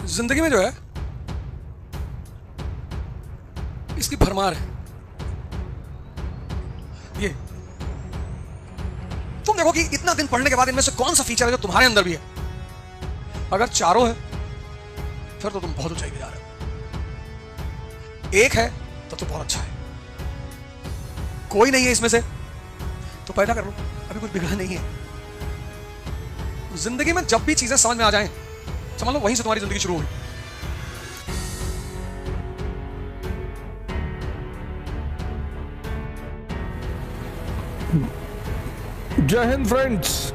जिंदगी में जो है इसकी भरमार है। ये तुम देखो कि इतना दिन पढ़ने के बाद इनमें से कौन सा फीचर है जो तुम्हारे अंदर भी है। अगर चारों है फिर तो तुम बहुत ऊंचाई पे जा रहे हो। एक है तो बहुत अच्छा है। कोई नहीं है इसमें से तो पैदा कर लो, अभी कुछ बिगड़ा नहीं है। जिंदगी में जब भी चीजें समझ में आ जाएं, समझ लो वहीं से तुम्हारी जिंदगी शुरू हुई। जय हिंद फ्रेंड्स।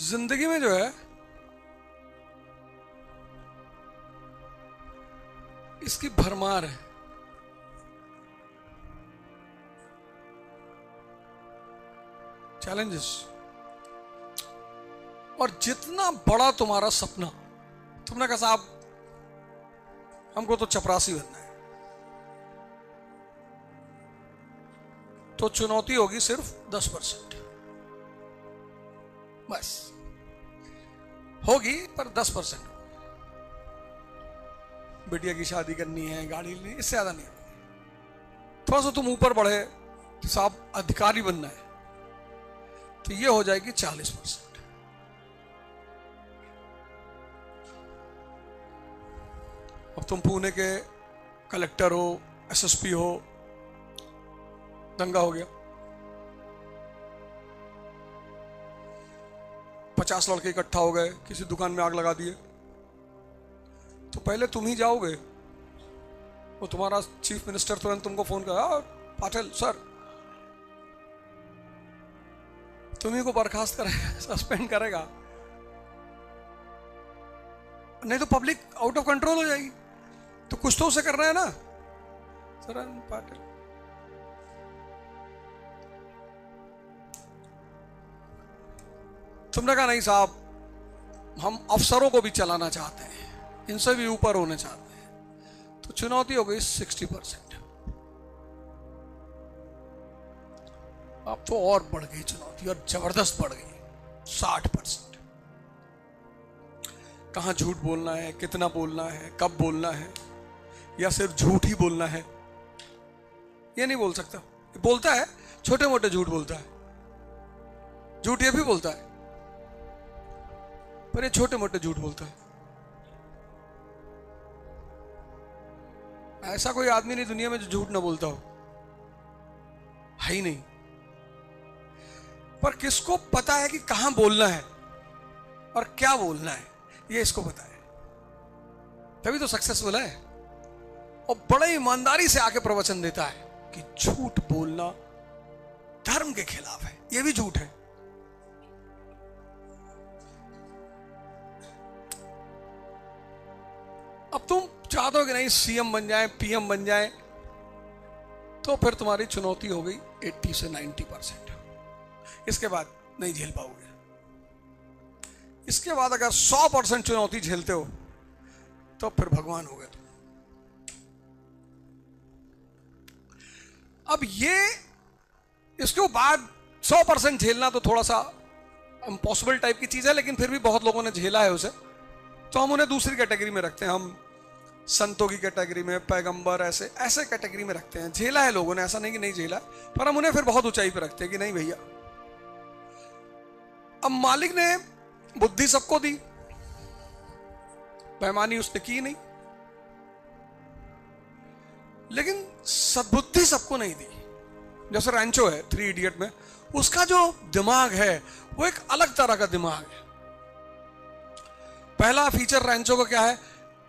जिंदगी में जो है इसकी भरमार है। चैलेंजेस, और जितना बड़ा तुम्हारा सपना, तुमने कहा साहब हमको तो चपरासी बनना है, तो चुनौती होगी सिर्फ 10%। बस होगी पर 10%। बिटिया की शादी करनी है, गाड़ी लेनी, इससे ज्यादा नहीं। थोड़ा सा तुम ऊपर बढ़े कि साहब अधिकारी बनना है, तो ये हो जाएगी 40%। अब तुम पुणे के कलेक्टर हो, एसएसपी हो, दंगा हो गया, 50 लड़के इकट्ठा हो गए, किसी दुकान में आग लगा दिए, तो पहले तुम ही जाओगे। वो तुम्हारा चीफ मिनिस्टर तुरंत तुमको फोन करा, पाटिल सर तुम्ही को बर्खास्त करेगा, सस्पेंड करेगा, नहीं तो पब्लिक आउट ऑफ कंट्रोल हो जाएगी। तो कुछ तो उसे करना है ना। सर पाटिल तुमने कहा नहीं साहब हम अफसरों को भी चलाना चाहते हैं, इनसे भी ऊपर होने चाहते हैं, तो चुनौती हो गई 60%। अब तो और बढ़ गई चुनौती, और जबरदस्त बढ़ गई 60%। कहां झूठ बोलना है, कितना बोलना है, कब बोलना है, या सिर्फ झूठ ही बोलना है, ये नहीं बोल सकता। बोलता है छोटे मोटे झूठ बोलता है, झूठ ये भी बोलता है, पर ये छोटे मोटे झूठ बोलता है। ऐसा कोई आदमी नहीं दुनिया में जो झूठ ना बोलता हो, है ही नहीं। पर किसको पता है कि कहां बोलना है और क्या बोलना है, ये इसको पता है, तभी तो सक्सेसफुल है। और बड़े ईमानदारी से आके प्रवचन देता है कि झूठ बोलना धर्म के खिलाफ है, ये भी झूठ है। अब तुम चाहते हो कि नहीं सीएम बन जाए, पीएम बन जाए, तो फिर तुम्हारी चुनौती हो गई 80 से 90%। इसके बाद नहीं झेल पाओगे। इसके बाद अगर 100% चुनौती झेलते हो तो फिर भगवान हो गए तुम। अब ये इसके बाद 100% झेलना तो थोड़ा सा इम्पॉसिबल टाइप की चीज है, लेकिन फिर भी बहुत लोगों ने झेला है उसे, तो हम उन्हें दूसरी कैटेगरी में रखते हैं। हम संतों की कैटेगरी में, पैगंबर, ऐसे ऐसे कैटेगरी में रखते हैं। झेला है लोगों ने, ऐसा नहीं कि नहीं झेला, पर हम उन्हें फिर बहुत ऊंचाई पे रखते हैं कि नहीं भैया। अब मालिक ने बुद्धि सबको दी, बेईमानी उसने की नहीं, लेकिन सद्बुद्धि सबको नहीं दी। जैसे रैंचो है 3 इडियट में, उसका जो दिमाग है वो एक अलग तरह का दिमाग है। पहला फीचर रैंचो का क्या है,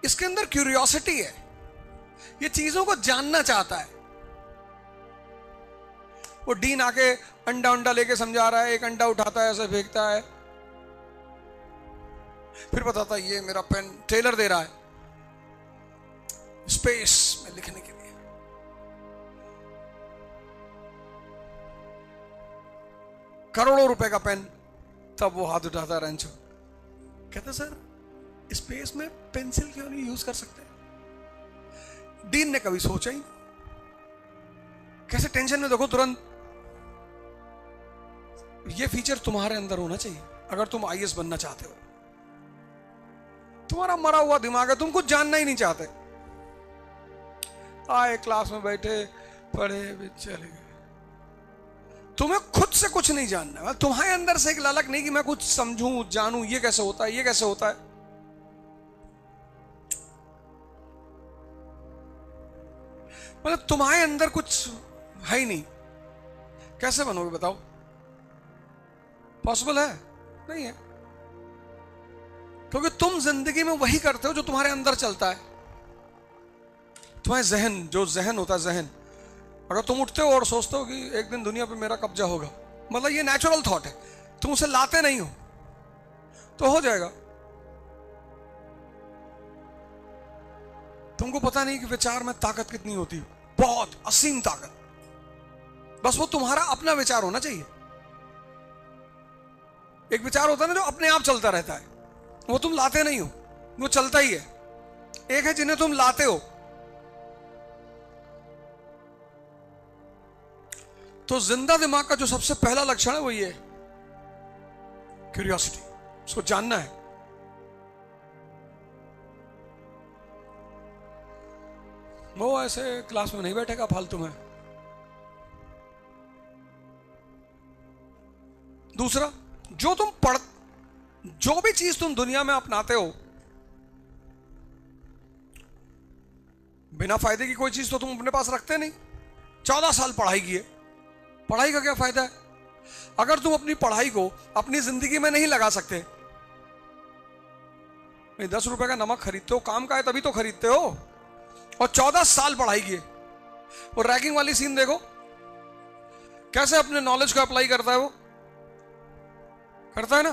इसके अंदर क्यूरियोसिटी है, ये चीजों को जानना चाहता है। वो डीन आके अंडा अंडा लेके समझा रहा है, एक अंडा उठाता है, ऐसे फेंकता है, फिर बताता है ये मेरा पेन टेलर दे रहा है स्पेस में लिखने के लिए। करोड़ों रुपए का पेन, तब वो हाथ उठाता है रैंचो, कहता सर स्पेस में पेंसिल क्यों नहीं यूज कर सकते। डीन ने कभी सोचा ही नहीं, कैसे टेंशन में देखो तुरंत। ये फीचर तुम्हारे अंदर होना चाहिए अगर तुम आईएएस बनना चाहते हो। तुम्हारा मरा हुआ दिमाग है, तुम कुछ जानना ही नहीं चाहते। आए क्लास में बैठे, पढ़े, चले गए। तुम्हें खुद से कुछ नहीं जानना है। तुम्हारे अंदर से एक ललक नहीं कि मैं कुछ समझूं, जानूं, ये कैसे होता है, ये कैसे होता है। मतलब तुम्हारे अंदर कुछ है ही नहीं। कैसे बनोगे बताओ? पॉसिबल है? नहीं है। क्योंकि तुम जिंदगी में वही करते हो जो तुम्हारे अंदर चलता है। तुम्हारे जहन, जो जहन होता है, जहन, अगर तुम उठते हो और सोचते हो कि एक दिन दुनिया पे मेरा कब्जा होगा, मतलब ये नेचुरल थॉट है, तुम उसे लाते नहीं हो तो हो जाएगा। तुमको पता नहीं कि विचार में ताकत कितनी होती है, बहुत असीम ताकत। बस वो तुम्हारा अपना विचार होना चाहिए। एक विचार होता है ना जो अपने आप चलता रहता है, वो तुम लाते नहीं हो, वो चलता ही है। एक है जिन्हें तुम लाते हो। तो जिंदा दिमाग का जो सबसे पहला लक्षण है वो ये है, क्यूरियोसिटी। उसको जानना है। वो ऐसे क्लास में नहीं बैठेगा फालतू में। दूसरा, जो भी चीज तुम दुनिया में अपनाते हो, बिना फायदे की कोई चीज तो तुम अपने पास रखते नहीं। 14 साल पढ़ाई की है, पढ़ाई का क्या फायदा है अगर तुम अपनी पढ़ाई को अपनी जिंदगी में नहीं लगा सकते? 10 रुपए का नमक खरीदते हो, काम का है तभी तो खरीदते हो। और 14 साल पढ़ाई की है। और रैगिंग वाली सीन देखो, कैसे अपने नॉलेज को अप्लाई करता है। वो करता है ना।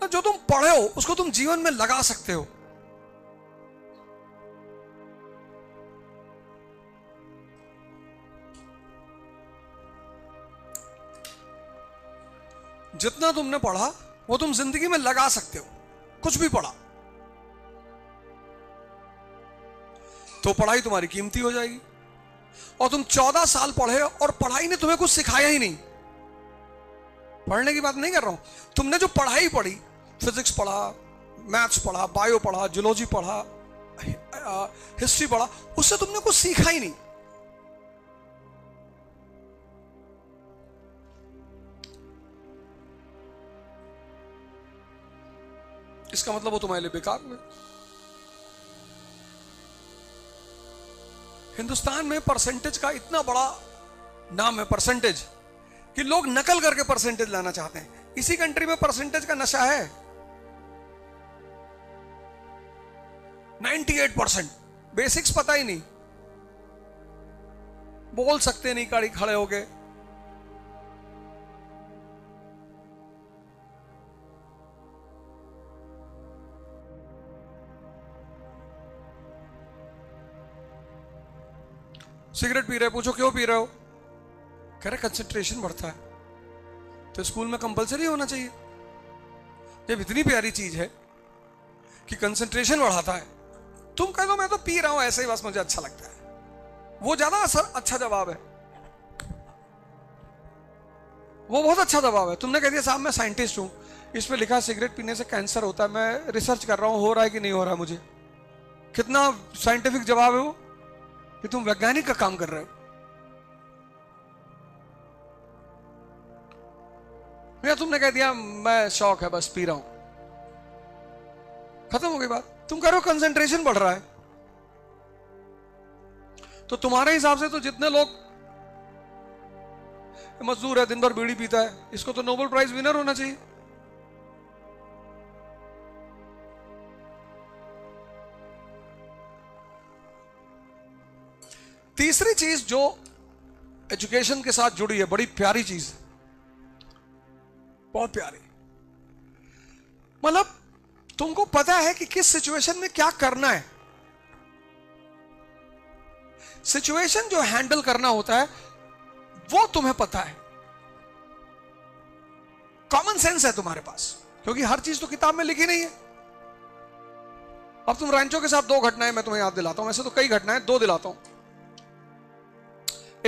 तो जो तुम पढ़े हो उसको तुम जीवन में लगा सकते हो। जितना तुमने पढ़ा वो तुम जिंदगी में लगा सकते हो। कुछ भी पढ़ा तो पढ़ाई तुम्हारी कीमती हो जाएगी। और तुम 14 साल पढ़े और पढ़ाई ने तुम्हें कुछ सिखाया ही नहीं। पढ़ने की बात नहीं कर रहा हूं, तुमने जो पढ़ाई पढ़ी, फिजिक्स पढ़ा, मैथ्स पढ़ा, बायो पढ़ा, जूलॉजी पढ़ा, हिस्ट्री पढ़ा, उससे तुमने कुछ सीखा ही नहीं। इसका मतलब वो तुम्हारे लिए बेकार हुए। हिंदुस्तान में परसेंटेज का इतना बड़ा नाम है, परसेंटेज, कि लोग नकल करके परसेंटेज लाना चाहते हैं। इसी कंट्री में परसेंटेज का नशा है। 98%, बेसिक्स पता ही नहीं, बोल सकते नहीं गाड़ी खड़े हो गए। सिगरेट पी रहे, पूछो क्यों पी रहे हो, कह रहे कंसंट्रेशन बढ़ता है। तो स्कूल में कंपलसरी होना चाहिए। जब इतनी प्यारी चीज है कि कंसंट्रेशन बढ़ाता है, तुम कह दो मैं तो पी रहा हूं ऐसे ही, बस मुझे अच्छा लगता है, वो ज्यादा अच्छा जवाब है। वो बहुत अच्छा जवाब है। तुमने कह दिया साहब मैं साइंटिस्ट हूं, इस पे लिखा सिगरेट पीने से कैंसर होता है, मैं रिसर्च कर रहा हूं हो रहा है कि नहीं हो रहा है मुझे। कितना साइंटिफिक जवाब है वो, कि तुम वैज्ञानिक का काम कर रहे हो। या तुमने कह दिया मैं शौक है बस पी रहा हूं, खत्म हो गई बात। तुम कह रहे हो कंसंट्रेशन बढ़ रहा है। तो तुम्हारे हिसाब से तो जितने लोग मजदूर है, दिन भर बीड़ी पीता है, इसको तो नोबेल प्राइज विनर होना चाहिए। तीसरी चीज जो एजुकेशन के साथ जुड़ी है, बड़ी प्यारी चीज, बहुत प्यारी। मतलब तुमको पता है कि किस सिचुएशन में क्या करना है। सिचुएशन जो हैंडल करना होता है वो तुम्हें पता है। कॉमन सेंस है तुम्हारे पास, क्योंकि हर चीज तो किताब में लिखी नहीं है। अब तुम रैंचो के साथ 2 घटनाएं मैं तुम्हें याद दिलाता हूं, वैसे तो कई घटनाएं, 2 दिलाता हूं।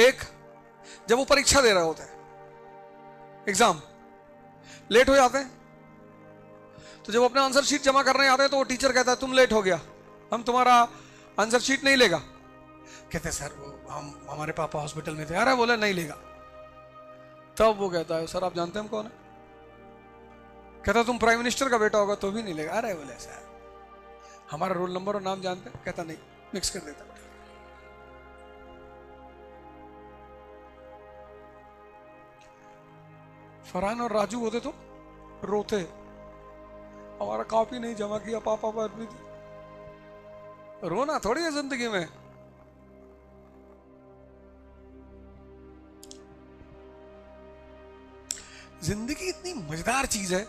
एक, जब वो परीक्षा दे रहे होते हैं, एग्जाम, लेट हो जाते हैं, तो जब अपना आंसर शीट जमा करने आते हैं तो वो टीचर कहता है तुम लेट हो गया, हम तुम्हारा आंसर शीट नहीं लेगा। कहते सर वो हमारे पापा हॉस्पिटल में थे। अरे बोले नहीं लेगा। तब वो कहता है सर आप जानते हैं हम कौन है? कहता तुम प्राइम मिनिस्टर का बेटा होगा तो भी नहीं लेगा। अरे बोले सर हमारा रोल नंबर और नाम जानते हैं? कहता नहीं, मिक्स कर देता। फरहान और राजू होते तो रोते, हमारा कॉपी नहीं जमा किया पापा पर भी। रोना थोड़ी है जिंदगी में। जिंदगी इतनी मजेदार चीज है,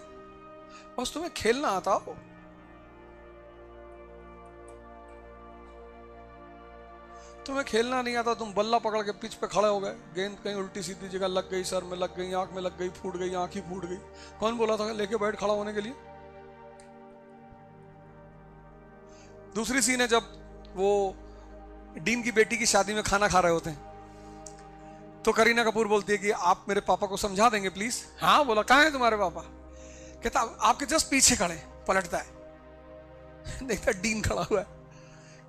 बस तुम्हें खेलना आता हो। तुम्हें खेलना नहीं आता, तुम बल्ला पकड़ के पिच पे खड़े हो गए, गेंद कहीं उल्टी सीधी जगह लग गई, सर में लग गई, आंख में लग गई, फूट गई, आंख ही फूट गई। कौन बोला था लेके बैठ खड़ा होने के लिए? दूसरी सीन है जब वो डीन की बेटी की शादी में खाना खा रहे होते हैं, तो करीना कपूर बोलती है कि आप मेरे पापा को समझा देंगे प्लीज। हाँ बोला कहाँ है तुम्हारे पापा? कहता आपके जस्ट पीछे खड़े। पलटता है देखता डीन खड़ा हुआ है,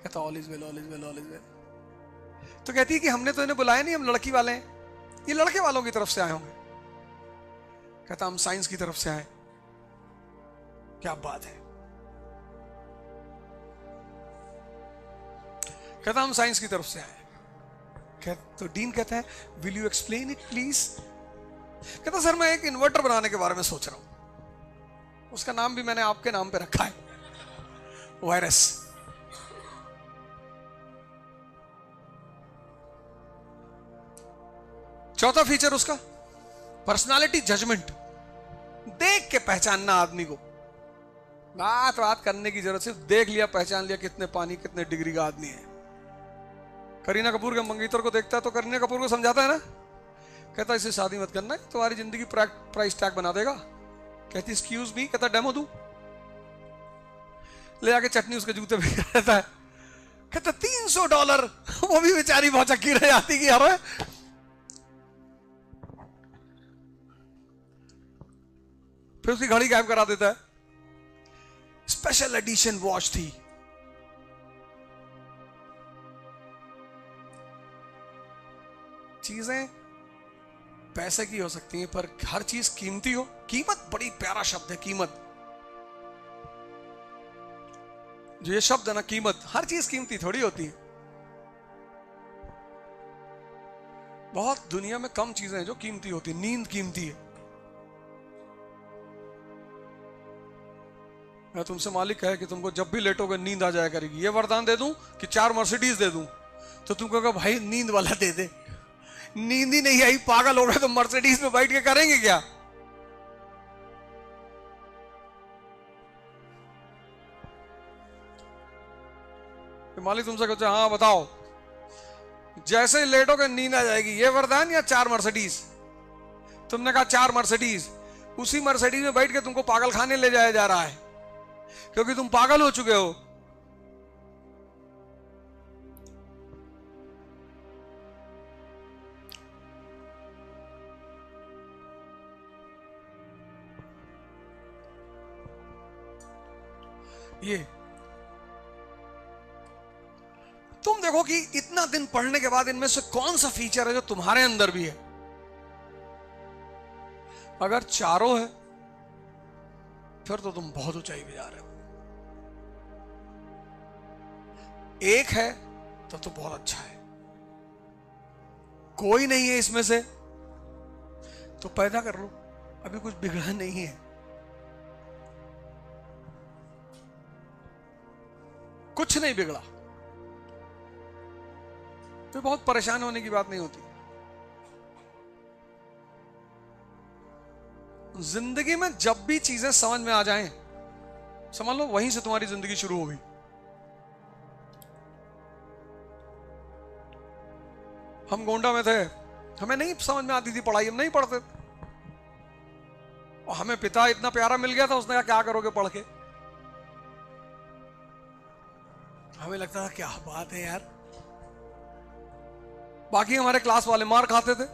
कहता all is well, all is well, all is well. तो कहती है कि हमने तो इन्हें बुलाया नहीं, हम लड़की वाले हैं, ये लड़के वालों की तरफ से आए होंगे। कहता हम साइंस की तरफ से आए। क्या बात है। कहता हम साइंस की तरफ से आए। तो डीन कहता है will you explain it please? कहता सर मैं एक इन्वर्टर बनाने के बारे में सोच रहा हूं, उसका नाम भी मैंने आपके नाम पे रखा है, वायरस। चौथा फीचर उसका पर्सनालिटी जजमेंट, देख के पहचानना आदमी को। बात करने की जरूरत, सिर्फ देख लिया पहचान लिया कितने पानी कितने डिग्री का आदमी है। करीना कपूर के मंगेतर को देखता है तो करीना कपूर को समझाता है ना, कहता इसे शादी मत करना, तुम्हारी जिंदगी प्राइस टैग बना देगा। कहती एक्सक्यूज मी, कहता डेमो दूं? ले आके चटनी उसके जूते पे रहता है। कहता $300, वो भी बेचारी बहुत चक्की रह जाती कि यार। फिर उसकी घड़ी गायब करा देता है। स्पेशल एडिशन वॉच थी। चीजें पैसे की हो सकती हैं पर हर चीज कीमती हो। कीमत बड़ी प्यारा शब्द है, कीमत। जो ये शब्द है ना कीमत, हर चीज कीमती थोड़ी होती है। बहुत दुनिया में कम चीजें हैं जो कीमती होती है। नींद कीमती है। मैं तुमसे मालिक कहे कि तुमको जब भी लेटोगे नींद आ जाया करेगी, ये वरदान दे दूं कि 4 मर्सिडीज दे दूं, तो तुम कहोगे भाई नींद वाला दे दे। नींद ही नहीं आई, पागल हो गए तो मर्सिडीज में बैठ के करेंगे क्या? मालिक तुमसे कहते हाँ बताओ, जैसे ही लेटोगे नींद आ जाएगी, ये वरदान या 4 मर्सिडीज? तुमने कहा 4 मर्सिडीज, उसी मर्सिडीज में बैठ के तुमको पागल खाने ले जाया जा रहा है क्योंकि तुम पागल हो चुके हो। ये तुम देखो कि इतना दिन पढ़ने के बाद इनमें से कौन सा फीचर है जो तुम्हारे अंदर भी है। अगर चारों है फिर तो तुम बहुत ऊंचाई पे जा रहे हो। एक है तो बहुत अच्छा है। कोई नहीं है इसमें से तो पैदा कर लो, अभी कुछ बिगड़ा नहीं है। कुछ नहीं बिगड़ा तो बहुत परेशान होने की बात नहीं होती। जिंदगी में जब भी चीजें समझ में आ जाएं, समझ लो वहीं से तुम्हारी जिंदगी शुरू हो गई। हम गोंडा में थे, हमें नहीं समझ में आती थी पढ़ाई, हम नहीं पढ़ते। और हमें पिता इतना प्यारा मिल गया था, उसने कहा क्या करोगे पढ़ के? हमें लगता था क्या बात है यार, बाकी हमारे क्लास वाले मार खाते थे,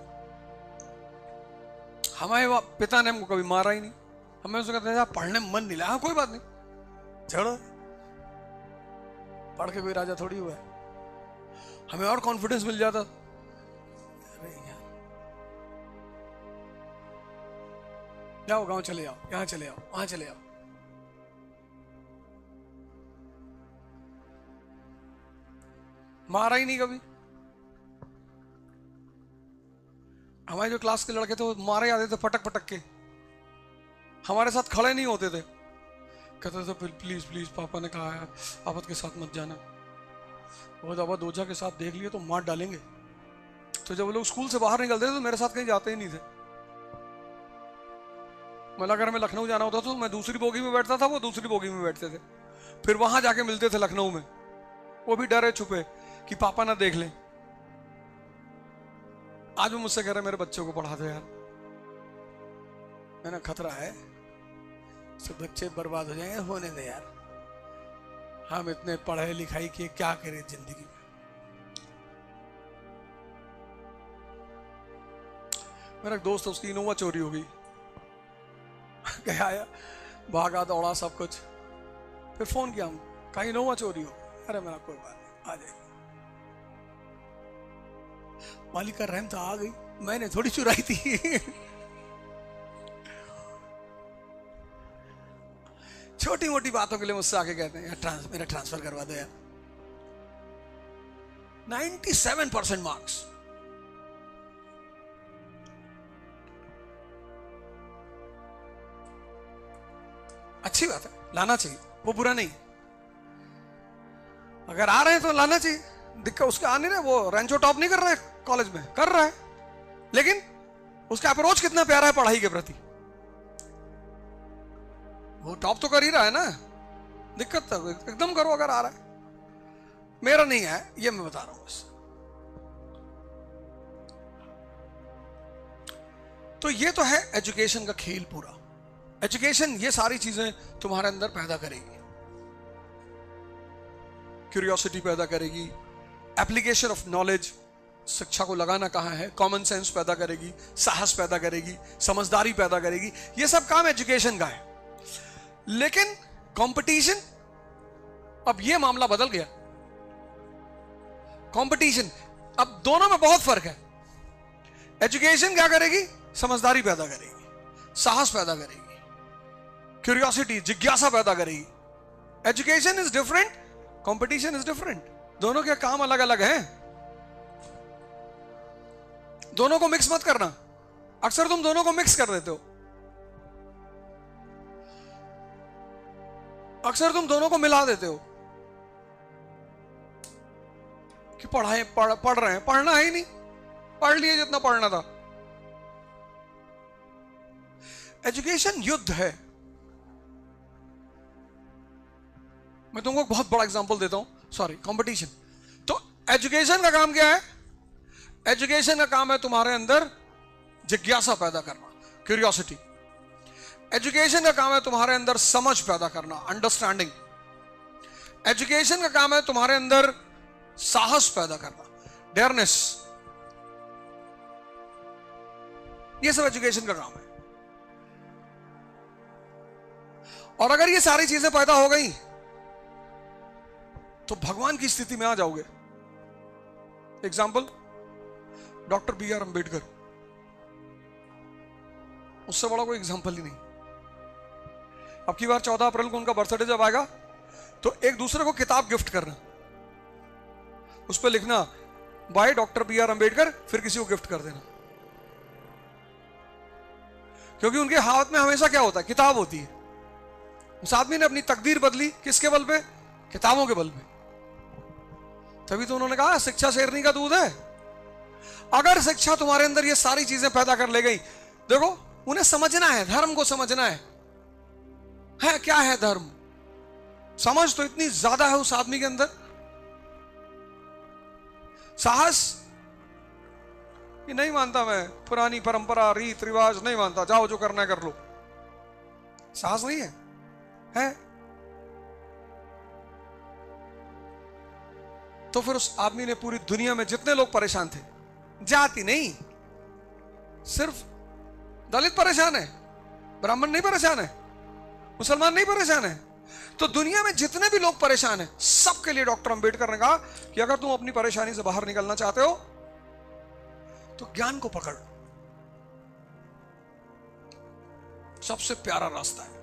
हमारे पिता ने हमको कभी मारा ही नहीं। हमें उसको कहते थे पढ़ने में मन नहीं लगा, कोई बात नहीं, छोड़ो, पढ़ के कोई राजा थोड़ी हुआ है। हमें और कॉन्फिडेंस मिल जाता। अरे यार, जाओ गांव चले जाओ, यहां चले जाओ, वहां चले जाओ। मारा ही नहीं कभी। हमारे जो क्लास के लड़के थे वो मारे आते थे पटक पटक के, हमारे साथ खड़े नहीं होते थे। कहते थे प्लीज प्लीज, पापा ने कहा है आपत के साथ मत जाना, वो दावत ओझा के साथ देख लिए तो मार डालेंगे। तो जब वो लोग स्कूल से बाहर निकलते थे तो मेरे साथ कहीं जाते ही नहीं थे। मतलब अगर हमें लखनऊ जाना होता तो मैं दूसरी बोगी में बैठता था, वो दूसरी बोगी में बैठते थे, फिर वहां जाके मिलते थे लखनऊ में, वो भी डरे छुपे कि पापा ना देख लें। आज वो मुझसे कह रहे मेरे बच्चों को पढ़ा दो यार। मैंने खतरा है, सब बच्चे बर्बाद हो जाएंगे, होने दे यार, हम इतने पढ़ाई लिखाई किए, क्या करें जिंदगी में। मेरा एक दोस्त, उसकी इनोवा चोरी हो गई। गया आया, भागा दौड़ा सब कुछ, फिर फोन किया, हम कहा इनोवा चोरी हो। अरे मेरा कोई बात नहीं, आ जाएगी। मालिक का रहम था, आ गई, मैंने थोड़ी चुराई थी। छोटी मोटी बातों के लिए मुझसे आके कहते हैं यार मेरा ट्रांसफर करवा दो यार। 97% मार्क्स। अच्छी बात है, लाना चाहिए, वो बुरा नहीं। अगर आ रहे हैं तो लाना चाहिए, दिक्कत उसके आ नहीं रहे, वो रेंचो टॉप नहीं कर रहा है कॉलेज में, कर रहा है, लेकिन उसका अप्रोच कितना प्यारा है पढ़ाई के प्रति। वो टॉप तो कर ही रहा है ना, दिक्कत तो एकदम करो अगर आ रहा है। मेरा नहीं है ये मैं बता रहा हूं बस। तो ये तो है एजुकेशन का खेल पूरा। एजुकेशन ये सारी चीजें तुम्हारे अंदर पैदा करेगी, क्यूरियोसिटी पैदा करेगी, एप्लीकेशन ऑफ नॉलेज, शिक्षा को लगाना कहां है, कॉमन सेंस पैदा करेगी, साहस पैदा करेगी, समझदारी पैदा करेगी। ये सब काम एजुकेशन का है। लेकिन कंपटीशन, अब ये मामला बदल गया। कंपटीशन, अब दोनों में बहुत फर्क है। एजुकेशन क्या करेगी? समझदारी पैदा करेगी, साहस पैदा करेगी, क्यूरियोसिटी, जिज्ञासा पैदा करेगी। Education is different, competition is different. दोनों के काम अलग अलग हैं, दोनों को मिक्स मत करना। अक्सर तुम दोनों को मिक्स कर देते हो, अक्सर तुम दोनों को मिला देते हो कि पढ़ रहे हैं, पढ़ना है ही नहीं, पढ़ लिए जितना पढ़ना था। एजुकेशन युद्ध है। मैं तुमको एक बहुत बड़ा एग्जांपल देता हूं, सॉरी, कंपटीशन। तो एजुकेशन का काम क्या है? एजुकेशन का काम है तुम्हारे अंदर जिज्ञासा पैदा करना, क्यूरियोसिटी। एजुकेशन का काम है तुम्हारे अंदर समझ पैदा करना, अंडरस्टैंडिंग। एजुकेशन का काम है तुम्हारे अंदर साहस पैदा करना, डेयरनेस। ये सब एजुकेशन का काम है। और अगर ये सारी चीजें पैदा हो गई तो भगवान की स्थिति में आ जाओगे। Example, doctor B.R. अम्बेडकर, उससे बड़ा कोई एग्जाम्पल ही नहीं। अब की बार 14 अप्रैल को उनका बर्थडे जब आएगा तो एक दूसरे को किताब गिफ्ट करना, उस पर लिखना बाय डॉक्टर B.R. अम्बेडकर, फिर किसी को गिफ्ट कर देना। क्योंकि उनके हाथ में हमेशा क्या होता है? किताब होती है। उस आदमी ने अपनी तकदीर बदली किसके बल पे? किताबों के बल पे। तभी तो उन्होंने कहा शिक्षा शेरनी का दूध है। अगर शिक्षा तुम्हारे अंदर ये सारी चीजें पैदा कर ले गई, देखो उन्हें समझना है, धर्म को समझना है क्या है धर्म, समझ तो इतनी ज्यादा है उस आदमी के अंदर। साहस, ये नहीं मानता मैं, पुरानी परंपरा रीत रिवाज नहीं मानता, जाओ जो करना है कर लो। साहस नहीं है? तो फिर उस आदमी ने पूरी दुनिया में जितने लोग परेशान थे जाति नहीं, सिर्फ दलित परेशान है, ब्राह्मण नहीं परेशान है, मुसलमान नहीं परेशान है। तो दुनिया में जितने भी लोग परेशान हैं, सबके लिए डॉक्टर अंबेडकर ने कहा कि अगर तुम अपनी परेशानी से बाहर निकलना चाहते हो तो ज्ञान को पकड़, सबसे प्यारा रास्ता है।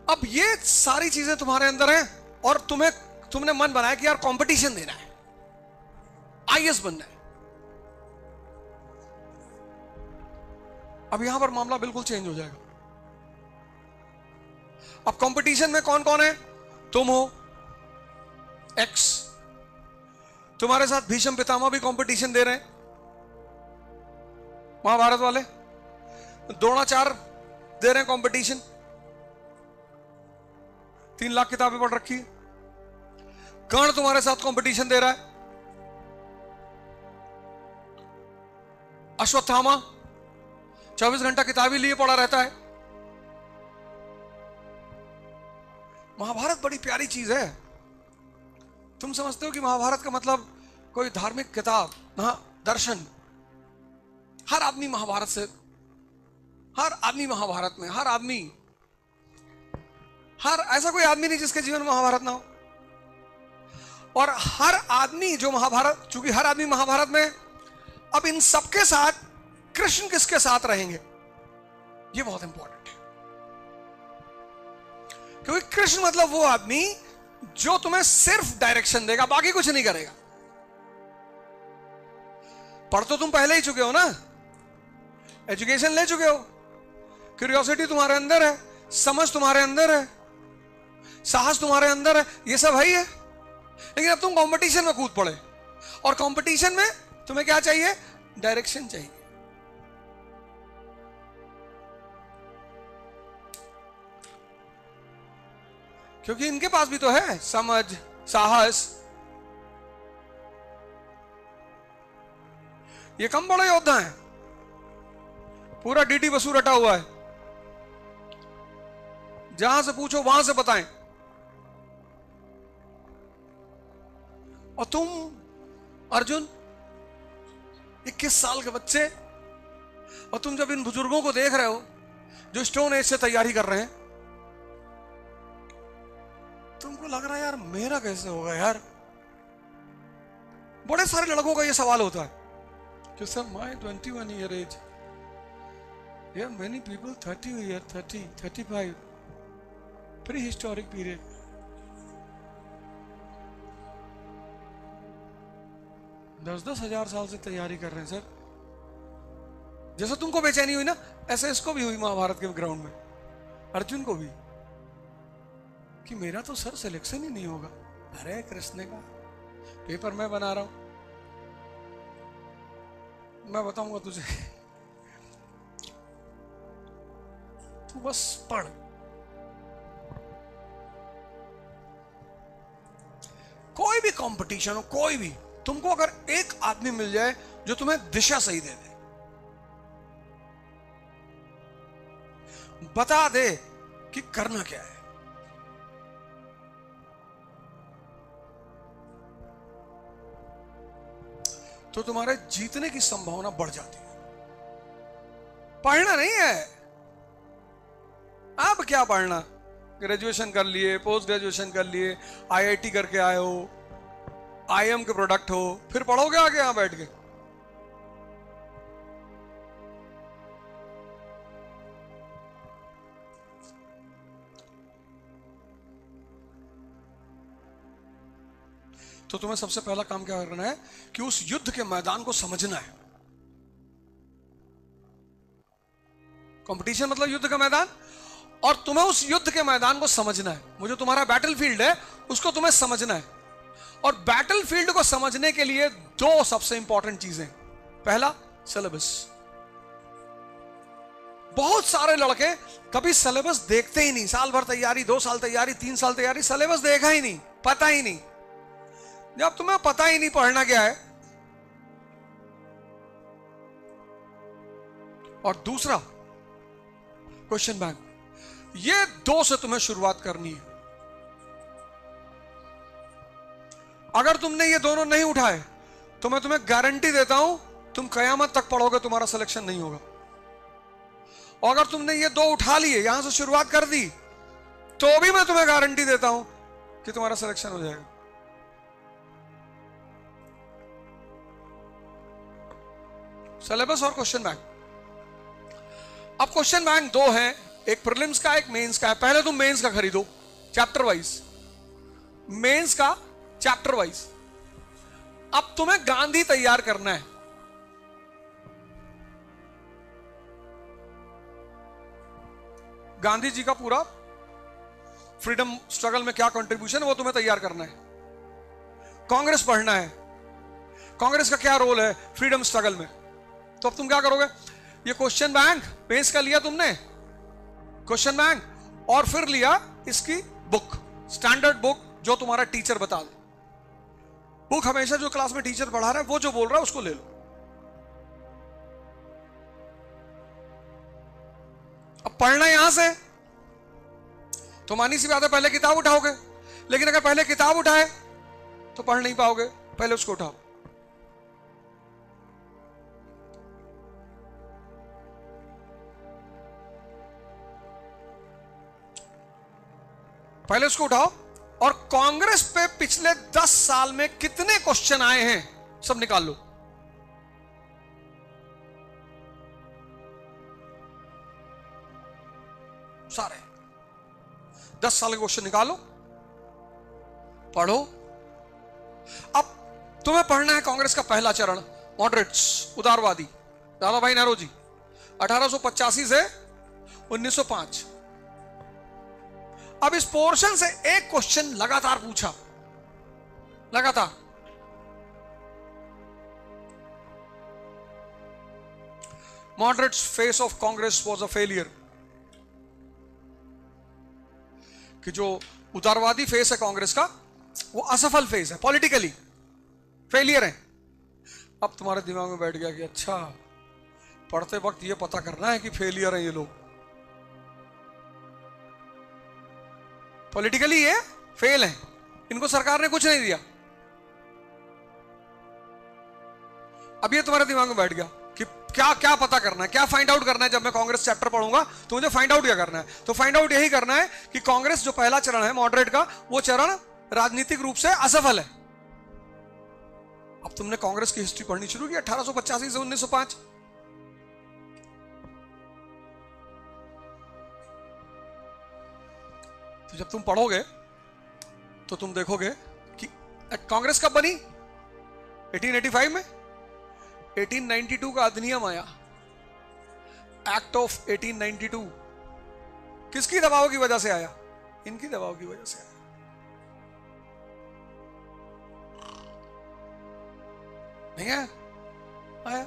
अब ये सारी चीजें तुम्हारे अंदर हैं और तुमने मन बनाया कि यार कंपटीशन देना है, आईएएस बनना है। अब यहां पर मामला बिल्कुल चेंज हो जाएगा। अब कंपटीशन में कौन कौन है? तुम हो एक्स, तुम्हारे साथ भीष्म पितामह भी कंपटीशन दे रहे हैं, महाभारत वाले। द्रोणाचार्य दे रहे हैं कंपटीशन, 3 लाख किताबें पढ़ रखी है। कर्ण तुम्हारे साथ कंपटीशन दे रहा है। अश्वत्थामा 24 घंटा किताबी लिए पड़ा रहता है। महाभारत बड़ी प्यारी चीज है। तुम समझते हो कि महाभारत का मतलब कोई धार्मिक किताब, दर्शन। हर आदमी महाभारत में, हर ऐसा कोई आदमी नहीं जिसके जीवन में महाभारत ना हो। और हर आदमी जो महाभारत, चूंकि हर आदमी महाभारत में, अब इन सबके साथ कृष्ण किसके साथ रहेंगे, ये बहुत इंपॉर्टेंट है। क्योंकि कृष्ण मतलब वो आदमी जो तुम्हें सिर्फ डायरेक्शन देगा, बाकी कुछ नहीं करेगा। पढ़ तो तुम पहले ही चुके हो ना, एजुकेशन ले चुके हो, क्यूरियोसिटी तुम्हारे अंदर है, समझ तुम्हारे अंदर है, साहस तुम्हारे अंदर है, ये सब है ही है। लेकिन अब तुम कंपटीशन में कूद पड़े, और कंपटीशन में तुम्हें क्या चाहिए? डायरेक्शन चाहिए। क्योंकि इनके पास भी तो है समझ, साहस। ये कम बड़े योद्धा हैं, पूरा डीडी बसु रटा हुआ है, जहां से पूछो वहां से बताएं। और तुम अर्जुन 21 साल के बच्चे, और तुम जब इन बुजुर्गों को देख रहे हो जो स्टोन एज से तैयारी कर रहे हैं, तुमको लग रहा है यार मेरा कैसे होगा यार। बड़े सारे लड़कों का ये सवाल होता है कि sir my 21 year age, there are many people 30 year, 30, 35, prehistoric period. दस हजार साल से तैयारी कर रहे हैं सर। जैसे तुमको बेचैनी हुई ना, ऐसे इसको भी हुई महाभारत के ग्राउंड में, अर्जुन को भी, कि मेरा तो सर सिलेक्शन ही नहीं होगा। अरे कृष्ण का पेपर मैं बना रहा हूं, मैं बताऊंगा तुझे, तू बस पढ़। कोई भी कंपटीशन हो, कोई भी, तुमको अगर एक आदमी मिल जाए जो तुम्हें दिशा सही दे दे, बता दे कि करना क्या है, तो तुम्हारे जीतने की संभावना बढ़ जाती है। पढ़ना नहीं है, अब क्या पढ़ना, ग्रेजुएशन कर लिए, पोस्ट ग्रेजुएशन कर लिए, आईआईटी करके आए हो, आईएम के प्रोडक्ट हो, फिर पढ़ोगे आगे यहां बैठ के? तो तुम्हें सबसे पहला काम क्या करना है कि उस युद्ध के मैदान को समझना है। कंपटीशन मतलब युद्ध का मैदान, और तुम्हें उस युद्ध के मैदान को समझना है। वो जो तुम्हारा बैटलफील्ड है उसको तुम्हें समझना है। और बैटलफील्ड को समझने के लिए 2 सबसे इंपॉर्टेंट चीजें। पहला, सिलेबस। बहुत सारे लड़के कभी सिलेबस देखते ही नहीं, साल भर तैयारी, 2 साल तैयारी, 3 साल तैयारी, सिलेबस देखा ही नहीं, पता ही नहीं। जब तुम्हें पता ही नहीं पढ़ना क्या है। और दूसरा, क्वेश्चन बैंक। ये 2 से तुम्हें शुरुआत करनी है। अगर तुमने ये दोनों नहीं उठाए तो मैं तुम्हें गारंटी देता हूं तुम कयामत तक पढ़ोगे, तुम्हारा सिलेक्शन नहीं होगा। और अगर तुमने ये दो उठा लिए, यहां से शुरुआत कर दी, तो भी मैं तुम्हें गारंटी देता हूं कि तुम्हारा सिलेक्शन हो जाएगा। सिलेबस और क्वेश्चन बैंक। अब क्वेश्चन बैंक दो हैं, एक प्रीलिम्स का एक मेंस का है। पहले तुम मेंस का खरीदो चैप्टर वाइज, मेंस का चैप्टर वाइज। अब तुम्हें गांधी तैयार करना है। गांधी जी का पूरा फ्रीडम स्ट्रगल में क्या कंट्रीब्यूशन है वो तुम्हें तैयार करना है। कांग्रेस पढ़ना है, कांग्रेस का क्या रोल है फ्रीडम स्ट्रगल में। तो अब तुम क्या करोगे, ये क्वेश्चन बैंक पेश कर लिया तुमने, क्वेश्चन बैंक, और फिर लिया इसकी बुक, स्टैंडर्ड बुक जो तुम्हारा टीचर बता दे। बुक हमेशा जो क्लास में टीचर पढ़ा रहा है वो जो बोल रहा है उसको ले लो। अब पढ़ना यहां से तो मानी सी बात है पहले किताब उठाओगे, लेकिन अगर पहले किताब उठाए तो पढ़ नहीं पाओगे, पहले उसको उठाओ। पहले उसको उठाओ और कांग्रेस पे पिछले 10 साल में कितने क्वेश्चन आए हैं सब निकाल लो। सारे 10 साल के क्वेश्चन निकालो, पढ़ो। अब तुम्हें पढ़ना है कांग्रेस का पहला चरण, मॉडरेट्स, उदारवादी, दादा भाई नेहरू जी, 1885 से 1905। अब इस पोर्शन से एक क्वेश्चन लगातार पूछा, लगातार। Moderates face of Congress was a failure, कि जो उदारवादी फेस है कांग्रेस का वो असफल फेस है, पॉलिटिकली फेलियर है। अब तुम्हारे दिमाग में बैठ गया कि अच्छा, पढ़ते वक्त ये पता करना है कि फेलियर है ये लोग, पॉलिटिकली ये फेल है, इनको सरकार ने कुछ नहीं दिया। अब ये तुम्हारे दिमाग में बैठ गया कि क्या क्या पता करना है, क्या फाइंड आउट करना है। जब मैं कांग्रेस चैप्टर पढ़ूंगा तो मुझे फाइंड आउट क्या करना है, तो फाइंड आउट यही करना है कि कांग्रेस जो पहला चरण है मॉडरेट का, वो चरण राजनीतिक रूप से असफल है। अब तुमने कांग्रेस की हिस्ट्री पढ़नी शुरू की 1885 से 1905। तो जब तुम पढ़ोगे तो तुम देखोगे कि कांग्रेस कब बनी, 1885 में। 1892 का अधिनियम आया, एक्ट ऑफ 1892। किसकी दबाव की वजह से आया, इनकी दबाव की वजह से आया। नहीं है आया।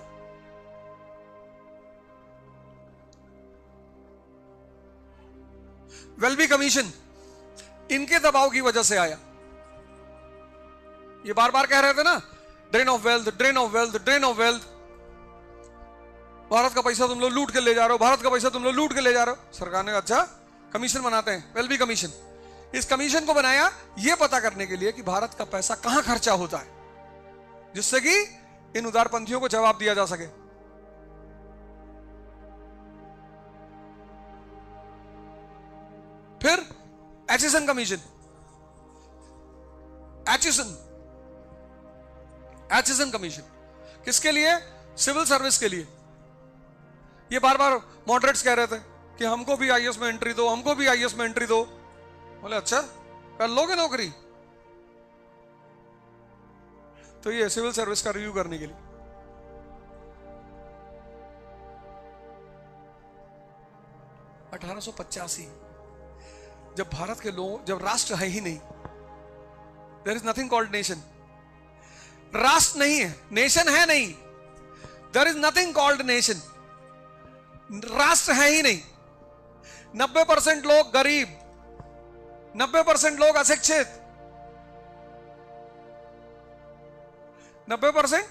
वेल्बी कमीशन इनके दबाव की वजह से आया। ये बार बार कह रहे थे ना, drain of wealth, drain of wealth, drain of wealth. Bharat का पैसा तुम लोग लूट के ले जा रहे हो, भारत का पैसा तुम लोग लूट के ले जा रहे हो। सरकार ने अच्छा कमीशन बनाते हैं, वेल्बी कमीशन। इस कमीशन को बनाया यह पता करने के लिए कि भारत का पैसा कहां खर्चा होता है, जिससे कि इन उदारपंथियों को जवाब दिया जा सके। फिर एचिसन कमीशन, एचिसन कमीशन किसके लिए, सिविल सर्विस के लिए। ये बार बार मॉडरेट्स कह रहे थे कि हमको भी आईएएस में एंट्री दो, हमको भी आईएएस में एंट्री दो। बोले अच्छा कर लोगे नौकरी। तो ये सिविल सर्विस का रिव्यू करने के लिए 1885, जब भारत के लोग, जब राष्ट्र है ही नहीं, there is nothing called nation. राष्ट्र नहीं है, नेशन है नहीं, there is nothing called nation. राष्ट्र है ही नहीं। 90% लोग गरीब, 90% लोग अशिक्षित, 90%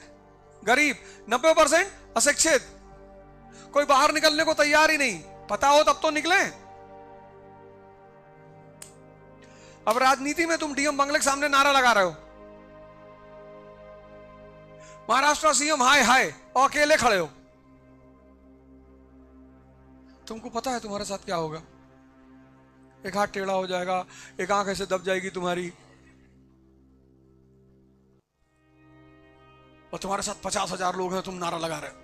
गरीब, 90% अशिक्षित। कोई बाहर निकलने को तैयार ही नहीं, पता हो तब तो निकले। अब राजनीति में तुम डीएम बंगले के सामने नारा लगा रहे हो, महाराष्ट्र सीएम हाय हाय और अकेले खड़े हो। तुमको पता है तुम्हारे साथ क्या होगा? एक हाथ टेढ़ा हो जाएगा, एक आंख ऐसे दब जाएगी तुम्हारी, और तुम्हारे साथ 50,000 लोग हैं, तुम नारा लगा रहे हो।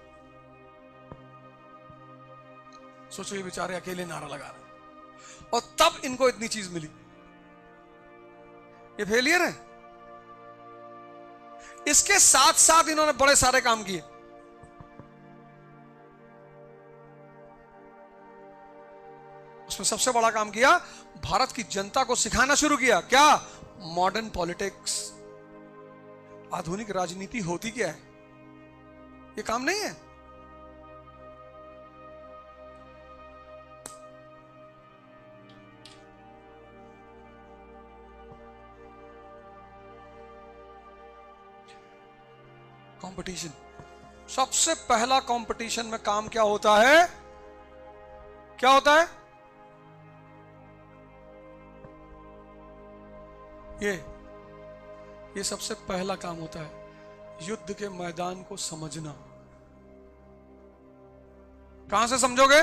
सोचो ये बेचारे अकेले नारा लगा रहे हैं, और तब इनको इतनी चीज मिली। ये फेलियर है। इसके साथ साथ इन्होंने बड़े सारे काम किए। उसमें सबसे बड़ा काम किया, भारत की जनता को सिखाना शुरू किया। क्या? Modern politics. आधुनिक राजनीति होती क्या है? ये काम नहीं है। कंपटीशन। सबसे पहला कंपटीशन में काम क्या होता है? क्या होता है? ये सबसे पहला काम होता है, युद्ध के मैदान को समझना। कहां से समझोगे?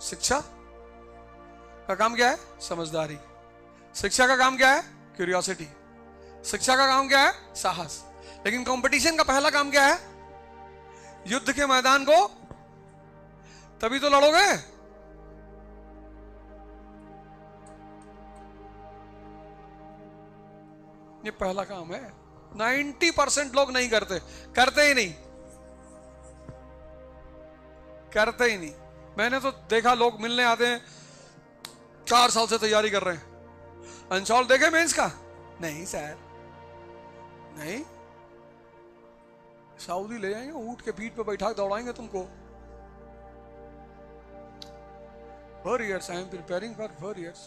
शिक्षा का काम क्या है? समझदारी। शिक्षा का काम क्या है? क्यूरियोसिटी। शिक्षा का काम क्या है? साहस। लेकिन कंपटीशन का पहला काम क्या है? युद्ध के मैदान को, तभी तो लड़ोगे। ये पहला काम है। 90% लोग नहीं करते, करते ही नहीं, करते ही नहीं। मैंने तो देखा, लोग मिलने आते हैं, 4 साल से तैयारी कर रहे हैं। अंशॉल देखे मेंस का? नहीं सर, नहीं। सऊदी ले जाएंगे, ऊंट के पीठ पे बैठा दौड़ाएंगे तुमको। 4 years I am preparing for 4 years।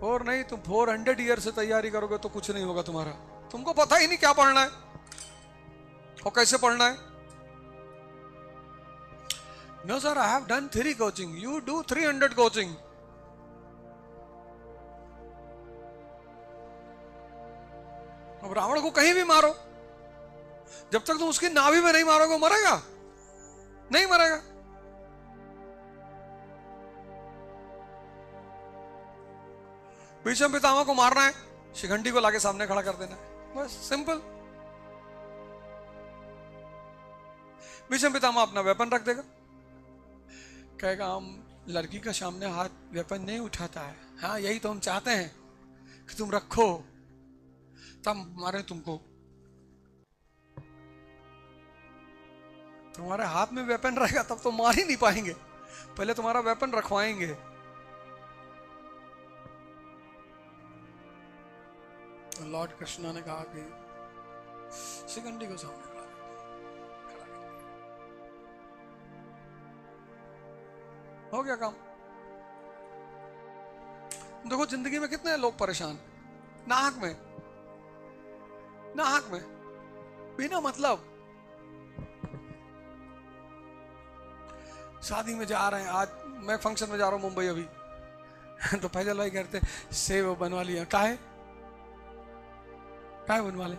4 नहीं, तुम 400 ईयर से तैयारी करोगे तो कुछ नहीं होगा तुम्हारा। तुमको पता ही नहीं क्या पढ़ना है और कैसे पढ़ना है। No sir, I have done 3 coaching. You do 300 coaching. अब रावण को कहीं भी मारो, जब तक तुम उसकी नाभि में नहीं मारोगे वो मरेगा? नहीं मरेगा। भीष्म पितामह को मारना है, शिखंडी को लाके सामने खड़ा कर देना है, बस सिंपल। भीष्म पितामह अपना वेपन रख देगा, कहेगा हम लड़की का सामने हाथ वेपन नहीं उठाता है। हाँ, यही तो हम चाहते हैं कि तुम रखो, तब मारे तुमको। तुम्हारे हाथ में वेपन रहेगा तब तो मार ही नहीं पाएंगे, पहले तुम्हारा वेपन रखवाएंगे। तो लॉर्ड कृष्णा ने कहा कि शिखंडी को सामने खड़ा कर दिया। हो गया काम। देखो जिंदगी में कितने लोग परेशान, नाहक में, नाहक में, बिना मतलब। शादी में जा रहे हैं, आज मैं फंक्शन में जा रहा हूं मुंबई अभी तो फैजल भाई कहते सेव बनवा लिया। काहे बनवा ले?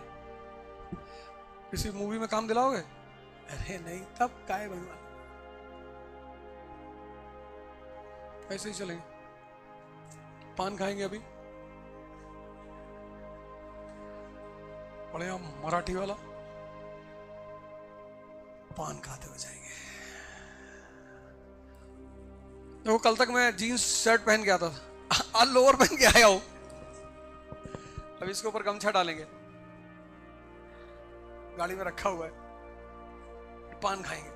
किसी मूवी में काम दिलाओगे? अरे नहीं, तब काहे बनवा ले? ऐसे ही चलेंगे। पान खाएंगे अभी, बढ़िया मराठी वाला पान खाते हुए जाएंगे। देखो कल तक मैं जीन्स शर्ट पहन के आता था, आज लोअर पहन के आया हूं। अब इसके ऊपर गमछा डालेंगे, गाड़ी में रखा हुआ है, पान खाएंगे।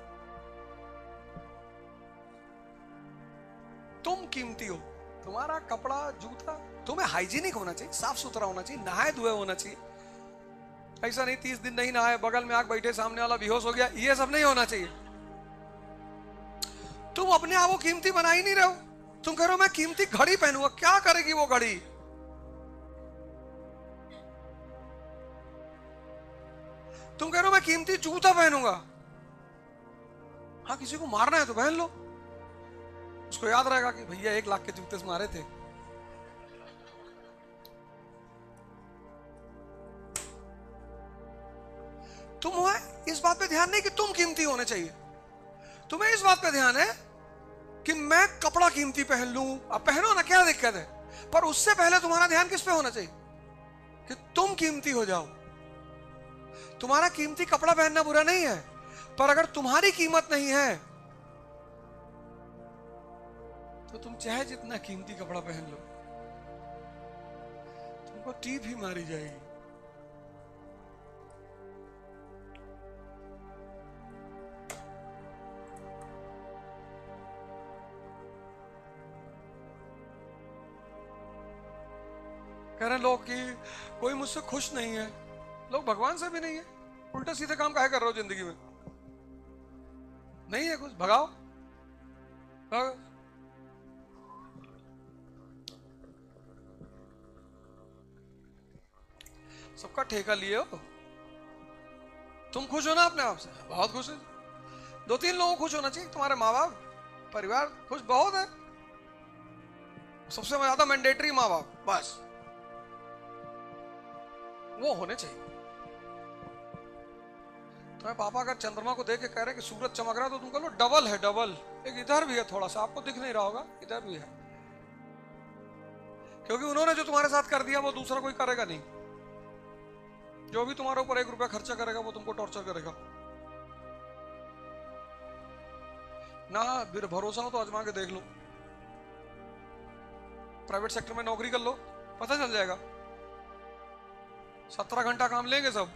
तुम कीमती हो, तुम्हारा कपड़ा जूता तुम्हें हाइजीनिक होना चाहिए, साफ सुथरा होना चाहिए, नहाए धुए होना चाहिए। ऐसा नहीं 30 दिन नहीं नहाए, बगल में आग बैठे, सामने वाला बेहोश हो गया, ये सब नहीं होना चाहिए। तुम अपने आप को कीमती बना ही नहीं रहे हो। तुम कह रहे हो मैं कीमती घड़ी पहनूंगा, क्या करेगी वो घड़ी? तुम कह रहे हो मैं कीमती जूता पहनूंगा, हाँ, किसी को मारना है तो पहन लो, उसको याद रहेगा कि भैया 1 लाख के जूते से मारे थे। तुम्हें इस बात पे ध्यान नहीं कि तुम कीमती होने चाहिए, तुम्हें इस बात पे ध्यान है कि मैं कपड़ा कीमती पहन लूं। अब पहनो ना, क्या दिक्कत है, पर उससे पहले तुम्हारा ध्यान किस पे होना चाहिए कि तुम कीमती हो जाओ। तुम्हारा कीमती कपड़ा पहनना बुरा नहीं है, पर अगर तुम्हारी कीमत नहीं है तो तुम चाहे जितना कीमती कपड़ा पहन लो, तुमको टीप ही मारी जाएगी। कह रहे लोग कि कोई मुझसे खुश नहीं है, लोग भगवान से भी नहीं है, उल्टे सीधे काम काहे कर रहे हो जिंदगी में? नहीं है कुछ, भगाओ, भगाओ। सबका ठेका लिए हो, तुम खुश हो ना अपने आप से? बहुत खुश है। 2-3 लोगों को खुश होना चाहिए, तुम्हारे माँ बाप, परिवार खुश बहुत है, सबसे ज्यादा मैंडेटरी माँ बाप, बस वो होने चाहिए। तुम्हारे पापा अगर चंद्रमा को देख के कह रहे कि सूरज चमक रहा है तो तुम कह लो डबल है, डबल। एक इधर भी है, थोड़ा सा आपको दिख नहीं रहा होगा, इधर भी है, क्योंकि उन्होंने जो तुम्हारे साथ कर दिया वो दूसरा कोई करेगा नहीं। जो भी तुम्हारे ऊपर 1 रुपया खर्चा करेगा वो तुमको टॉर्चर करेगा ना। फिर भरोसा हो तो आजमा के देख लो, प्राइवेट सेक्टर में नौकरी कर लो, पता चल जाएगा। 17 घंटा काम लेंगे सब,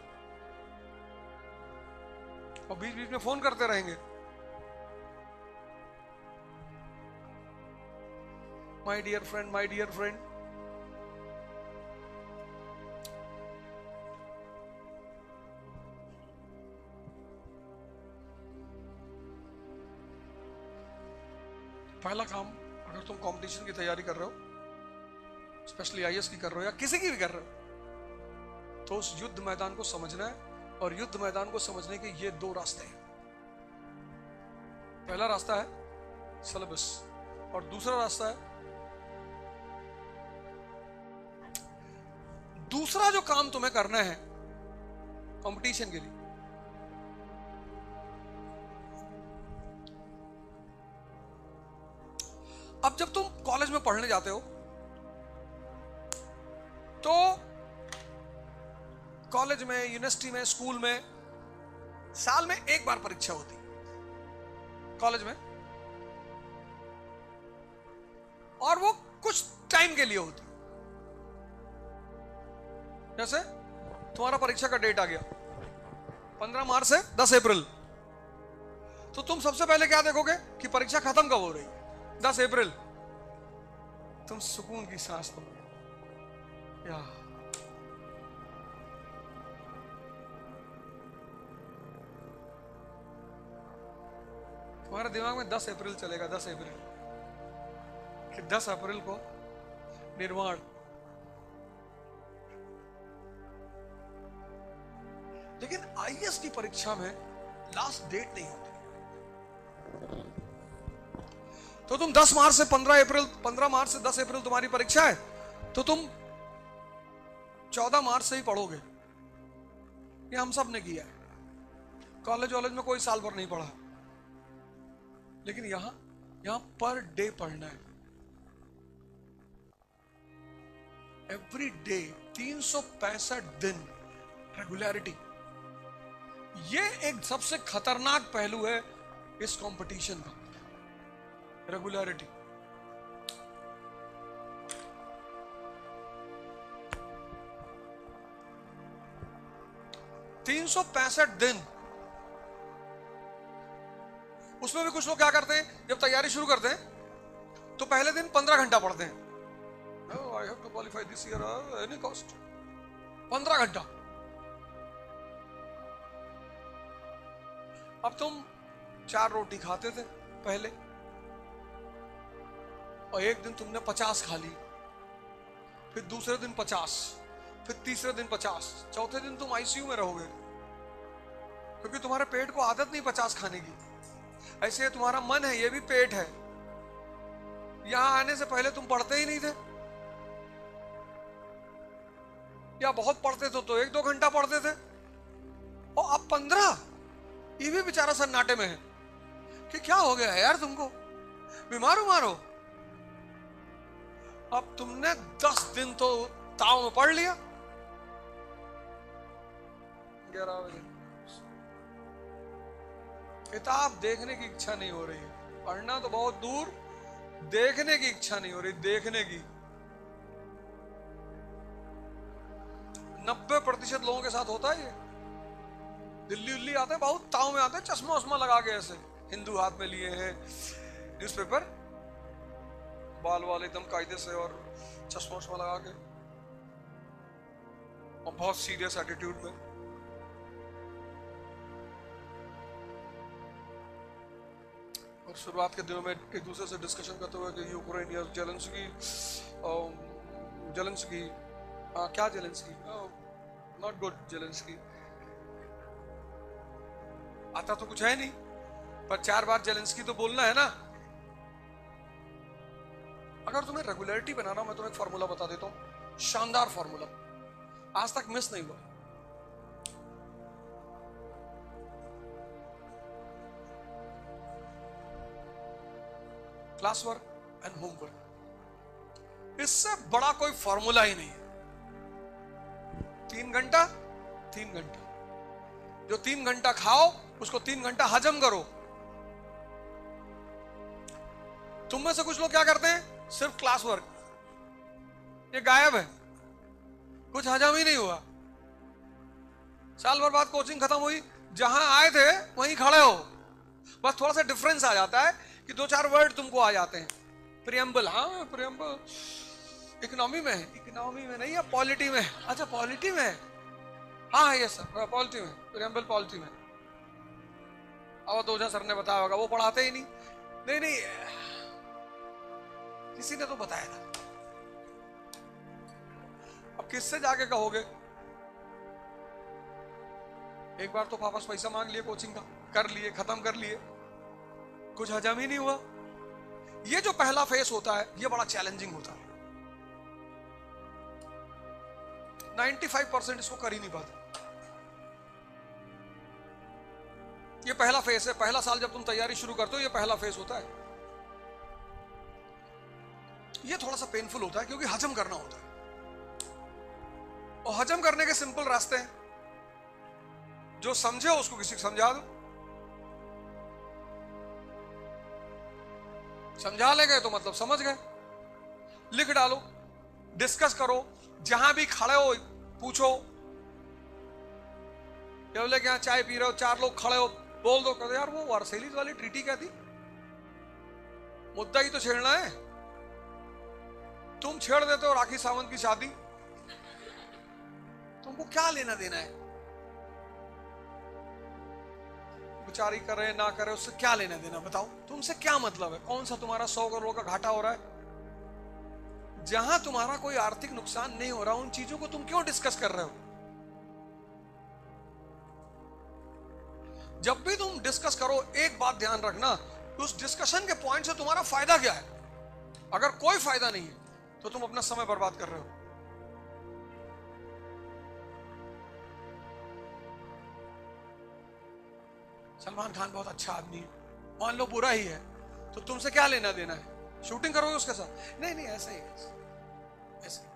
और बीच बीच में फोन करते रहेंगे, my dear friend, my dear friend. पहला काम, अगर तुम कंपटीशन की तैयारी कर रहे हो, स्पेशली आईएएस की कर रहे हो या किसी की भी कर रहे हो, तो उस युद्ध मैदान को समझना है। और युद्ध मैदान को समझने के ये 2 रास्ते हैं। पहला रास्ता है सिलेबस, और दूसरा रास्ता है, दूसरा जो काम तुम्हें करना है कंपटीशन के लिए, अब जब तुम कॉलेज में पढ़ने जाते हो तो कॉलेज में, यूनिवर्सिटी में, स्कूल में साल में 1 बार परीक्षा होती कॉलेज में, और वो कुछ टाइम के लिए होती। जैसे तुम्हारा परीक्षा का डेट आ गया 15 मार्च से 10 अप्रैल, तो तुम सबसे पहले क्या देखोगे कि परीक्षा खत्म कब हो रही है? 10 अप्रैल। तुम सुकून की सांस लो, या तुम्हारे दिमाग में 10 अप्रैल चलेगा, 10 अप्रैल, कि 10 अप्रैल को निर्वाण। लेकिन आईएएस की परीक्षा में लास्ट डेट नहीं होती, तो तुम 10 मार्च से 15 अप्रैल, 15 मार्च से 10 अप्रैल तुम्हारी परीक्षा है, तो तुम 14 मार्च से ही पढ़ोगे। ये हम सब ने किया है। कॉलेज वॉलेज में कोई साल भर नहीं पढ़ा, लेकिन यहां पर डे पढ़ना है, एवरी डे, 365 दिन रेगुलरिटी। ये एक सबसे खतरनाक पहलू है इस कंपटीशन का, रेगुलरिटी। दिन, उसमें भी कुछ लोग क्या करते हैं, जब तैयारी शुरू करते हैं तो पहले दिन 15 घंटा पढ़ते हैं। I have to qualify this year any cost, 15 घंटा। अब तुम 4 रोटी खाते थे पहले, और एक दिन तुमने 50 खा ली, फिर दूसरे दिन 50, फिर तीसरे दिन 50, चौथे दिन तुम आईसीयू में रहोगे, क्योंकि तुम्हारे पेट को आदत नहीं 50 खाने की। ऐसे ये तुम्हारा मन है, ये भी पेट है। यहां आने से पहले तुम पढ़ते ही नहीं थे, या बहुत पढ़ते थे तो 1-2 घंटा पढ़ते थे, और अब 15। ये भी बेचारा सन्नाटे में है कि क्या हो गया है यार, तुमको बीमार उमार हो। अब तुमने 10 दिन तो ताव में पढ़ लिया, 11 बजे किताब देखने की इच्छा नहीं हो रही, पढ़ना तो बहुत दूर, देखने की इच्छा नहीं हो रही, देखने की। 90% लोगों के साथ होता है ये। दिल्ली उल्ली आते हैं, बहुत ताव में आते हैं, चश्मा उश्मा लगा के, ऐसे हिंदू हाथ में लिए हैं, न्यूज़पेपर, बाल वाल एकदम कायदे से और चश्मा उश्मा लगा के, और बहुत सीरियस एटीट्यूड में। और शुरुआत के दिनों में एक दूसरे से डिस्कशन करते हुए कि यूक्रेन या जेलेंस्की, क्या जेलेंस्की, नॉट गुड जेलेंस्की। आता तो कुछ है नहीं, पर 4 बार जेलेंस्की तो बोलना है ना। अगर तुम्हें रेगुलरिटी बनाना, मैं तुम्हें एक फॉर्मूला बता देता हूं, शानदार फॉर्मूला, आज तक मिस नहीं हुआ। क्लास वर्क एंड होमवर्क, इससे बड़ा कोई फॉर्मूला ही नहीं है। 3 घंटा, 3 घंटा, जो 3 घंटा खाओ उसको 3 घंटा हजम करो। तुम में से कुछ लोग क्या करते हैं, सिर्फ क्लास वर्क, ये गायब है, कुछ हजम ही नहीं हुआ। साल भर बाद कोचिंग खत्म हुई, जहां आए थे वहीं खड़े हो, बस थोड़ा सा डिफरेंस आ जाता है कि 2-4 वर्ड तुमको आ जाते हैं। प्रियम्बल, हाँ प्रियम्बल इकोनॉमी में है, इकोनॉमी में नहीं है, पॉलिटी में। अच्छा पॉलिटी में है, हाँ यस सर, पॉलिटी में, प्रियम्बल पॉलिटी में। और दोजा सर ने बताया होगा, वो पढ़ाते ही नहीं। नहीं नहीं, किसी ने तो बताया था। अब किससे जाके कहोगे? एक बार तो वापस पैसा मांग लिए कोचिंग का, कर लिए, खत्म कर लिए, कुछ हजम ही नहीं हुआ। ये जो पहला फेस होता है, ये बड़ा चैलेंजिंग होता है। 95% इसको कर ही नहीं पाते। ये पहला फेस है, पहला साल जब तुम तैयारी शुरू करते हो, ये पहला फेस होता है। ये थोड़ा सा पेनफुल होता है क्योंकि हजम करना होता है, और हजम करने के सिंपल रास्ते हैं। जो समझे उसको किसी को समझा दो, समझा ले गए तो मतलब समझ गए। लिख डालो, डिस्कस करो, जहां भी खड़े हो पूछो। क्या बोले कि यहाँ चाय पी रहे हो, 4 लोग खड़े हो, बोल दो, कहते यार वो वर्सेलिस वाली ट्रीटी क्या थी, मुद्दा ही तो छेड़ना है। तुम छेड़ देते हो राखी सावंत की शादी, तुमको क्या लेना देना है? बेचारी करे ना करे, उससे क्या लेना देना बताओ? तुमसे क्या मतलब है? कौन सा तुम्हारा 100 करोड़ का घाटा हो रहा है? जहां तुम्हारा कोई आर्थिक नुकसान नहीं हो रहा, उन चीजों को तुम क्यों डिस्कस कर रहे हो? जब भी तुम डिस्कस करो, एक बात ध्यान रखना, उस डिस्कशन के पॉइंट से तुम्हारा फायदा क्या है। अगर कोई फायदा नहीं है तो तुम अपना समय बर्बाद कर रहे हो। सलमान खान बहुत अच्छा आदमी है, मान लो बुरा ही है, तो तुमसे क्या लेना देना है? शूटिंग करोगे उसके साथ? नहीं नहीं, ऐसे ही ऐसे।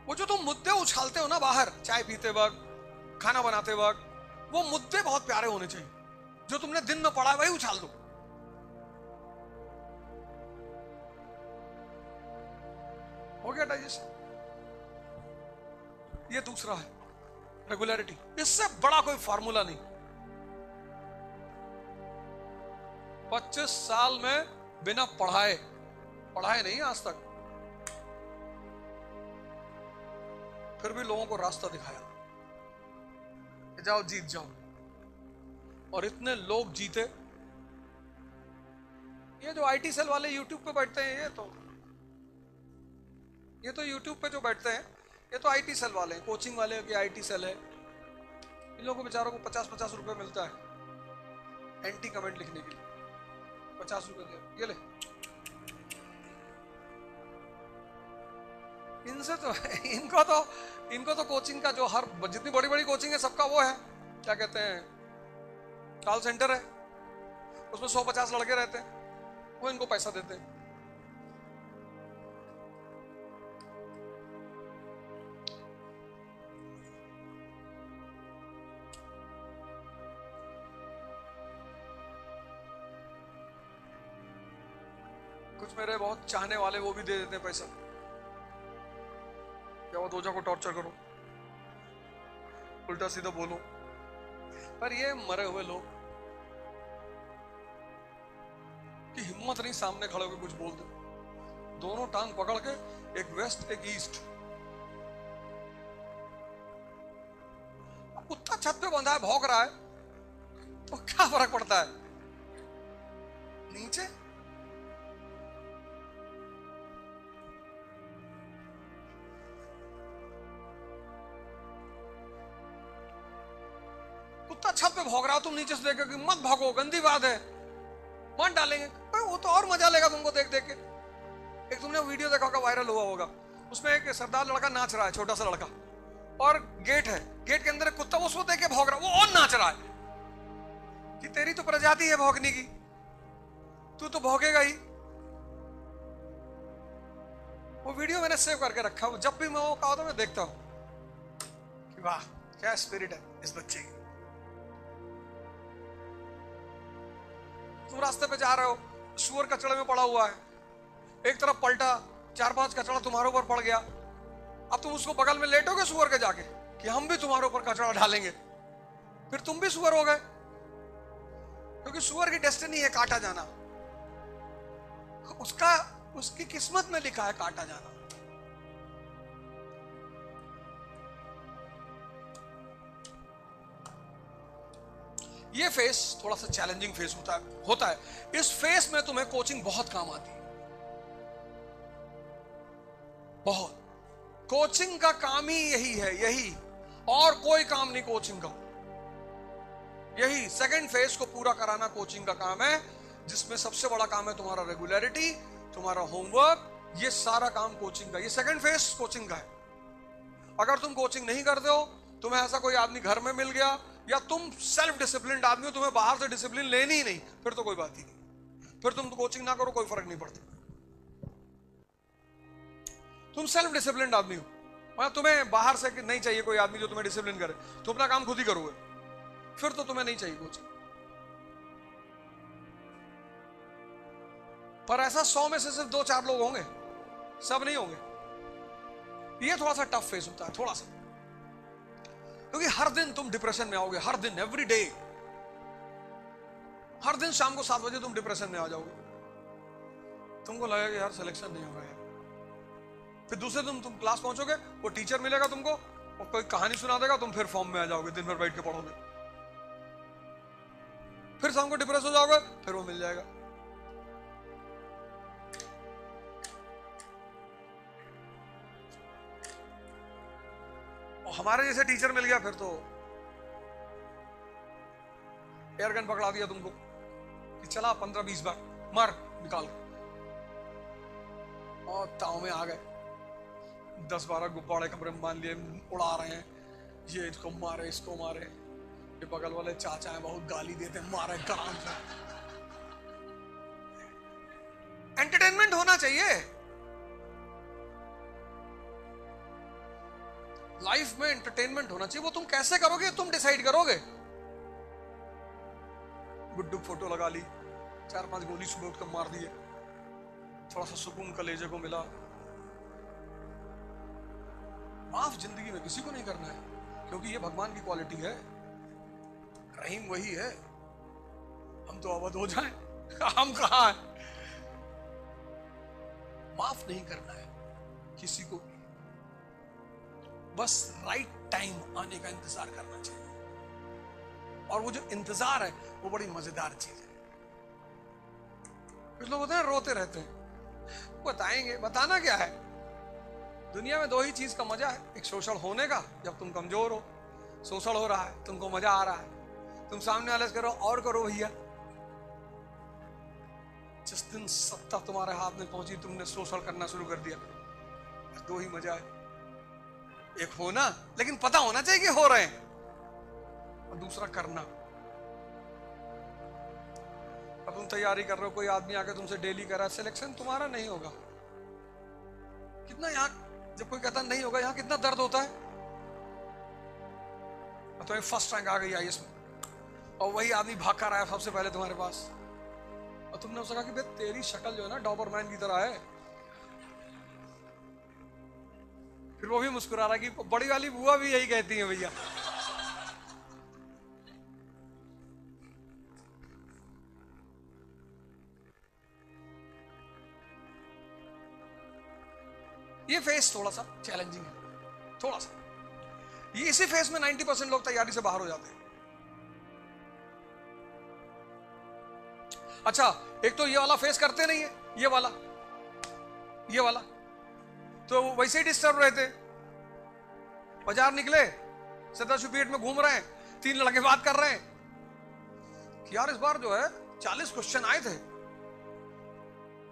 वो जो तुम मुद्दे उछालते हो ना बाहर, चाय पीते वक्त, खाना बनाते वक्त, वो मुद्दे बहुत प्यारे होने चाहिए। जो तुमने दिन में पढ़ा है वही उछाल दो। हो गया डाइजेशन। ये दूसरा है रेगुलरिटी, इससे बड़ा कोई फार्मूला नहीं। 25 साल में बिना पढ़ाए नहीं आज तक, फिर भी लोगों को रास्ता दिखाया, जाओ जीत जाओ, और इतने लोग जीते। ये जो आईटी सेल वाले यूट्यूब पे बैठते हैं, ये तो यूट्यूब पे जो बैठते हैं, ये तो आईटी सेल वाले हैं, कोचिंग वाले की आईटी सेल है। इन लोगों को बेचारों को 50-50 रुपए मिलता है एंटी कमेंट लिखने के लिए। 50 रुपए दे, ये ले। इनसे तो इनको तो कोचिंग का जो हर जितनी बड़ी बड़ी कोचिंग है सबका वो है, क्या कहते हैं, कॉल सेंटर है, उसमें 150 लड़के रहते हैं, वो इनको पैसा देते हैं। कुछ मेरे बहुत चाहने वाले वो भी दे देते हैं पैसा, क्या वो दोजा को टॉर्चर करो, उल्टा सीधा बोलो। पर ये मरे हुए लोग की हिम्मत नहीं सामने खड़े होकर कुछ बोल दो, दोनों टांग पकड़ के, एक वेस्ट एक ईस्ट। कुत्ता छत पे बंधा है, भौंक रहा है, तो क्या फर्क पड़ता है? नीचे कुत्ता छत पे भौंक रहा हो, तुम नीचे से देख के मत भागो, गंदी बात है, मत डालेंगे। वो तो और मजा लेगा तुमको देख देख के। एक तुमने वीडियो देखा होगा, वायरल हुआ होगा, उसमें एक सरदार लड़का नाच रहा है, छोटा सा लड़का, और गेट है, गेट के अंदर एक कुत्ता उसको देख के भौंक रहा है, वो और नाच रहा है कि तेरी तो प्रजाति है भौंकने की, तू तो भौंकेगा ही। वो वीडियो मैंने सेव करके रखा, जब भी मैं वो कहा तो मैं देखता हूं कि वाह क्या स्पिरिट है इस बच्चे की। तुम रास्ते पे जा रहे हो, सुअर कचड़े में पड़ा हुआ है, एक तरफ पलटा, 4-5 कचड़ा तुम्हारे ऊपर पड़ गया, अब तुम उसको बगल में लेटोगे सुअर के जाके कि हम भी तुम्हारे ऊपर कचड़ा डालेंगे, फिर तुम भी सुअर हो गए। क्योंकि सुअर की डेस्टिनी है काटा जाना, उसकी किस्मत में लिखा है काटा जाना। ये फेस थोड़ा सा चैलेंजिंग फेस होता है। इस फेस में तुम्हें कोचिंग बहुत काम आती है, बहुत। कोचिंग का काम ही यही है, यही, और कोई काम नहीं कोचिंग का। यही सेकंड फेज को पूरा कराना कोचिंग का काम है, जिसमें सबसे बड़ा काम है तुम्हारा रेगुलरिटी, तुम्हारा होमवर्क, ये सारा काम कोचिंग का। ये सेकंड फेज कोचिंग का है। अगर तुम कोचिंग नहीं करते हो, तुम्हें ऐसा कोई आदमी घर में मिल गया, या तुम सेल्फ डिसिप्लिन आदमी हो, तुम्हें बाहर से डिसिप्लिन लेनी ही नहीं, फिर तो कोई बात ही नहीं, फिर तुम तो कोचिंग ना करो, कोई फर्क नहीं पड़ता। तुम सेल्फ डिसिप्लिन आदमी हो, मतलब तुम्हें बाहर से नहीं चाहिए कोई आदमी जो तुम्हें डिसिप्लिन करे, तुम अपना काम खुद ही करोगे, फिर तो तुम्हें नहीं चाहिए कोचिंग। पर ऐसा 100 में से सिर्फ 2-4 लोग होंगे, सब नहीं होंगे। ये थोड़ा सा टफ फेस होता है, थोड़ा सा, क्योंकि हर दिन तुम डिप्रेशन में आओगे, हर दिन, एवरी डे, हर दिन शाम को 7 बजे तुम डिप्रेशन में आ जाओगे। तुमको लगेगा यार सिलेक्शन नहीं होगा यार। फिर दूसरे दिन तुम क्लास पहुंचोगे, वो टीचर मिलेगा तुमको, वो कोई कहानी सुना देगा, तुम फिर फॉर्म में आ जाओगे, दिन भर बैठ के पढ़ोगे। फिर शाम को डिप्रेस हो जाओगे, फिर वो मिल जाएगा। और हमारे जैसे टीचर मिल गया, फिर तो एयरगन पकड़ा दिया तुमको कि चला 15-20 बार मार निकाल, और ताव में आ गए, 10-12 गुब्बारे कमरे में मान लिए, उड़ा रहे हैं, ये इसको मारे, इसको मारे, ये बगल वाले चाचा हैं बहुत गाली देते हैं, मारे गराम से। एंटरटेनमेंट होना चाहिए लाइफ में, एंटरटेनमेंट होना चाहिए। वो तुम कैसे करोगे, तुम डिसाइड करोगे। गुड्डू फोटो लगा ली, 4-5 गोली सुबह उठकर मार दिए, थोड़ा सा सुकून कलेजे को मिला। माफ जिंदगी में किसी को नहीं करना है, क्योंकि ये भगवान की क्वालिटी है, रहीम वही है। हम तो अवध हो जाएं, हम कहां हैं? माफ नहीं करना है किसी को, बस राइट टाइम आने का इंतजार करना चाहिए। और वो जो इंतजार है वो बड़ी मजेदार चीज है। कुछ लोग होते हैं रोते रहते हैं, बताएंगे, बताना क्या है, दुनिया में दो ही चीज का मजा है, एक शोषण होने का जब तुम कमजोर हो, शोषण हो रहा है, तुमको मजा आ रहा है, तुम सामने वाले से करो और करो भैया। जिस दिन सत्ता तुम्हारे हाथ में पहुंची तुमने शोषण करना शुरू कर दिया। दो ही मजा है, एक होना लेकिन पता होना चाहिए कि हो रहे हैं, और दूसरा करना। अब तुम तैयारी कर रहे हो, कोई आदमी आके तुमसे डेली कह रहा है सिलेक्शन तुम्हारा नहीं होगा, कितना यहाँ, जब कोई कहता नहीं होगा यहाँ कितना दर्द होता है। तो फर्स्ट रैंक आ गई आईएएस में, और वही आदमी भाग कर आया सबसे पहले तुम्हारे पास, और तुमने उससे कहा कि भाई तेरी शक्ल जो है ना डॉबरमैन की तरह है। फिर वो भी मुस्कुरा रहा है कि बड़ी वाली बुआ भी यही कहती है भैया। ये फेस थोड़ा सा चैलेंजिंग है, थोड़ा सा। ये इसी फेस में 90% लोग तैयारी से बाहर हो जाते हैं। अच्छा, एक तो ये वाला फेस करते नहीं है, ये वाला तो वैसे ही डिस्टर्ब रहते। बाजार निकले, सदाशिवपेट में घूम रहे हैं, 3 लड़के बात कर रहे हैं कि यार इस बार जो है 40 क्वेश्चन आए थे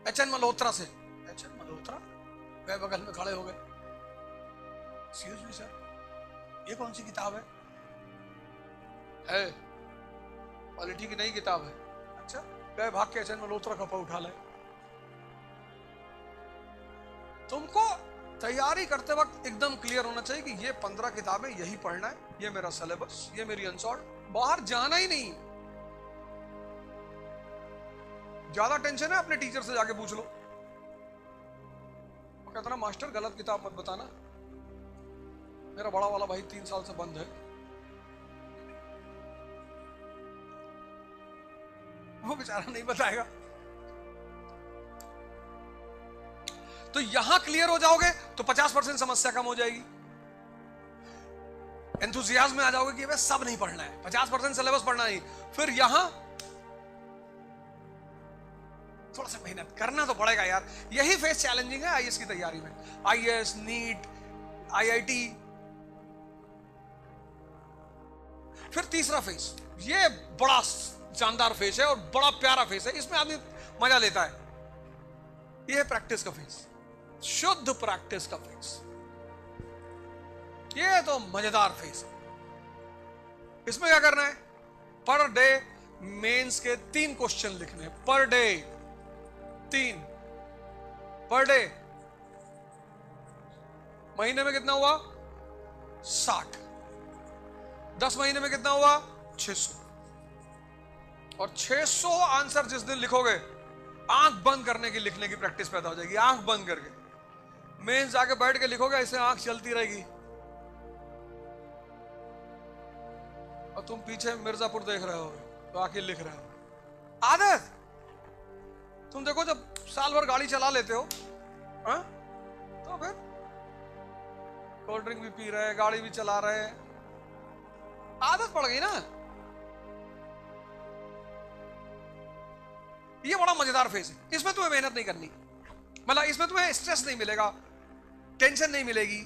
एचएन मल्होत्रा से। एचएन मल्होत्रा वे बगल में खड़े हो गए, सीरियसली सर ये कौन सी किताब है? पॉलिटी की नई किताब है। अच्छा, वे भाग के एचएन मल्होत्रा का उठा ले। तुमको तैयारी करते वक्त एकदम क्लियर होना चाहिए कि ये 15 किताबें यही पढ़ना है, ये मेरा सिलेबस, ये मेरी अनसॉल्व, बाहर जाना ही नहीं। ज्यादा टेंशन है अपने टीचर से जाके पूछ लो, कहता ना मास्टर गलत किताब मत बताना, मेरा बड़ा वाला भाई 3 साल से बंद है, वो बेचारा नहीं बताएगा। तो यहां क्लियर हो जाओगे तो 50% समस्या कम हो जाएगी। एंथुसियाज्म में आ जाओगे कि सब नहीं पढ़ना है, 50% सिलेबस पढ़ना नहीं, फिर यहां थोड़ा सा मेहनत करना तो पड़ेगा यार। यही फेस चैलेंजिंग है आईएएस की तैयारी में, आईएएस, नीट, आईआईटी। फिर तीसरा फेस, ये बड़ा शानदार फेस है और बड़ा प्यारा फेस है, इसमें आदमी मजा लेता है। ये है प्रैक्टिस का फेस, शुद्ध प्रैक्टिस का फेस। ये तो मजेदार फेस है। इसमें क्या करना है? पर डे मेंस के 3 क्वेश्चन लिखने, पर डे 3 पर डे। महीने में कितना हुआ? 60। 10 महीने में कितना हुआ? 600। और 600 आंसर जिस दिन लिखोगे, आंख बंद करने की लिखने की प्रैक्टिस पैदा हो जाएगी। आंख बंद करके मेंस जाके बैठ के लिखोगे, ऐसे आंख चलती रहेगी और तुम पीछे मिर्जापुर देख रहे हो तो आके लिख रहे हो। आदत तुम देखो, जब साल भर गाड़ी चला लेते हो हा? तो फिर कोल्ड ड्रिंक भी पी रहे, गाड़ी भी चला रहे, आदत पड़ गई ना। ये बड़ा मजेदार फेज है, इसमें तुम्हें मेहनत नहीं करनी, मतलब इसमें तुम्हें स्ट्रेस नहीं मिलेगा, टेंशन नहीं मिलेगी,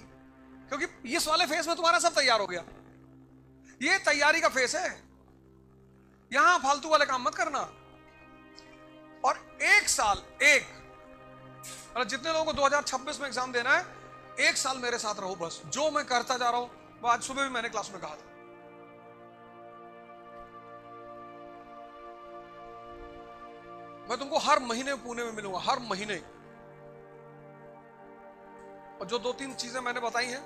क्योंकि इस वाले फेज में तुम्हारा सब तैयार हो गया। ये तैयारी का फेज है, यहां फालतू वाले काम मत करना। और 1 साल, मतलब जितने लोगों को 2026 में एग्जाम देना है, 1 साल मेरे साथ रहो बस। जो मैं करता जा रहा हूं, वो आज सुबह भी मैंने क्लास में कहा था। मैं तुमको हर महीने पुणे में मिलूंगा, हर महीने। और जो 2-3 चीजें मैंने बताई हैं,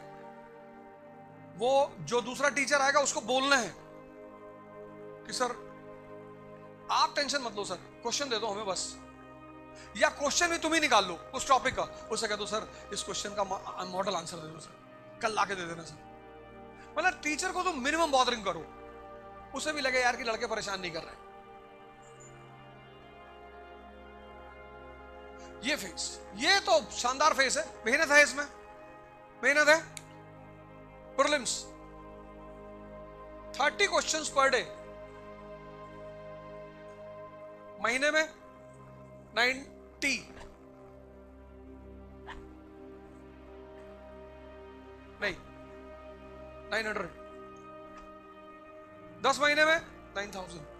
वो जो दूसरा टीचर आएगा उसको बोलना है कि सर आप टेंशन मत लो, सर क्वेश्चन दे दो हमें बस, या क्वेश्चन भी तुम ही निकाल लो उस टॉपिक का। उससे कह दो सर इस क्वेश्चन का मॉडल आंसर दे दो सर, कल लाके दे देना सर। मतलब टीचर को तुम मिनिमम बॉदरिंग करो, उसे भी लगे यार कि लड़के परेशान नहीं कर रहे। ये फेस, ये तो शानदार फेस है। मेहनत है इसमें, मेहनत है। प्रीलिम्स 30 क्वेश्चंस पर डे, महीने में 90। नहीं 900, 10 महीने में 9000।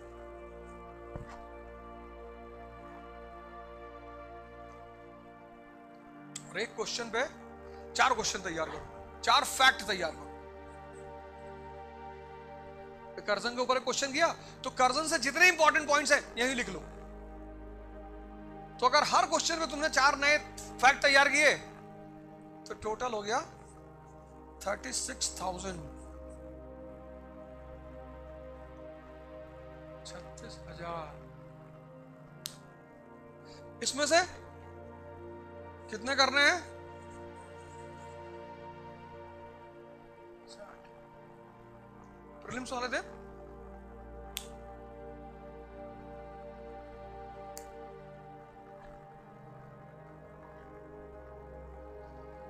और एक क्वेश्चन पे 4 क्वेश्चन तैयार करो, 4 फैक्ट तैयार करो। कर्जन के ऊपर एक क्वेश्चन किया तो कर्जन से जितने इंपॉर्टेंट पॉइंट्स हैं यही लिख लो। तो अगर हर क्वेश्चन में तुमने 4 नए फैक्ट तैयार किए तो टोटल हो गया 36,000, 36,000। इसमें से कितने करने हैं? 60 प्रीलिम्स वाले दिन।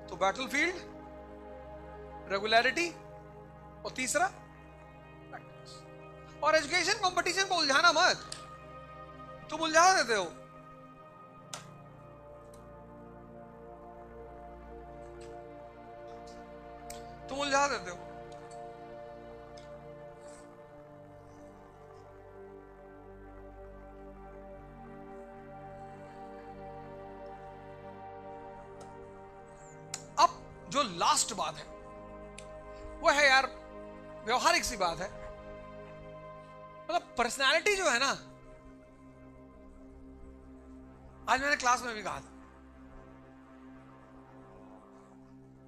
तो बैटलफील्ड, रेगुलरिटी और तीसरा प्रैक्टिस। और एजुकेशन कंपटीशन को उलझाना मत, तुम उलझा देते हो। तुम उलझा देते हो। अब जो लास्ट बात है वो है यार व्यवहारिक सी बात है। मतलब पर्सनालिटी जो है ना, आज मैंने क्लास में भी कहा था,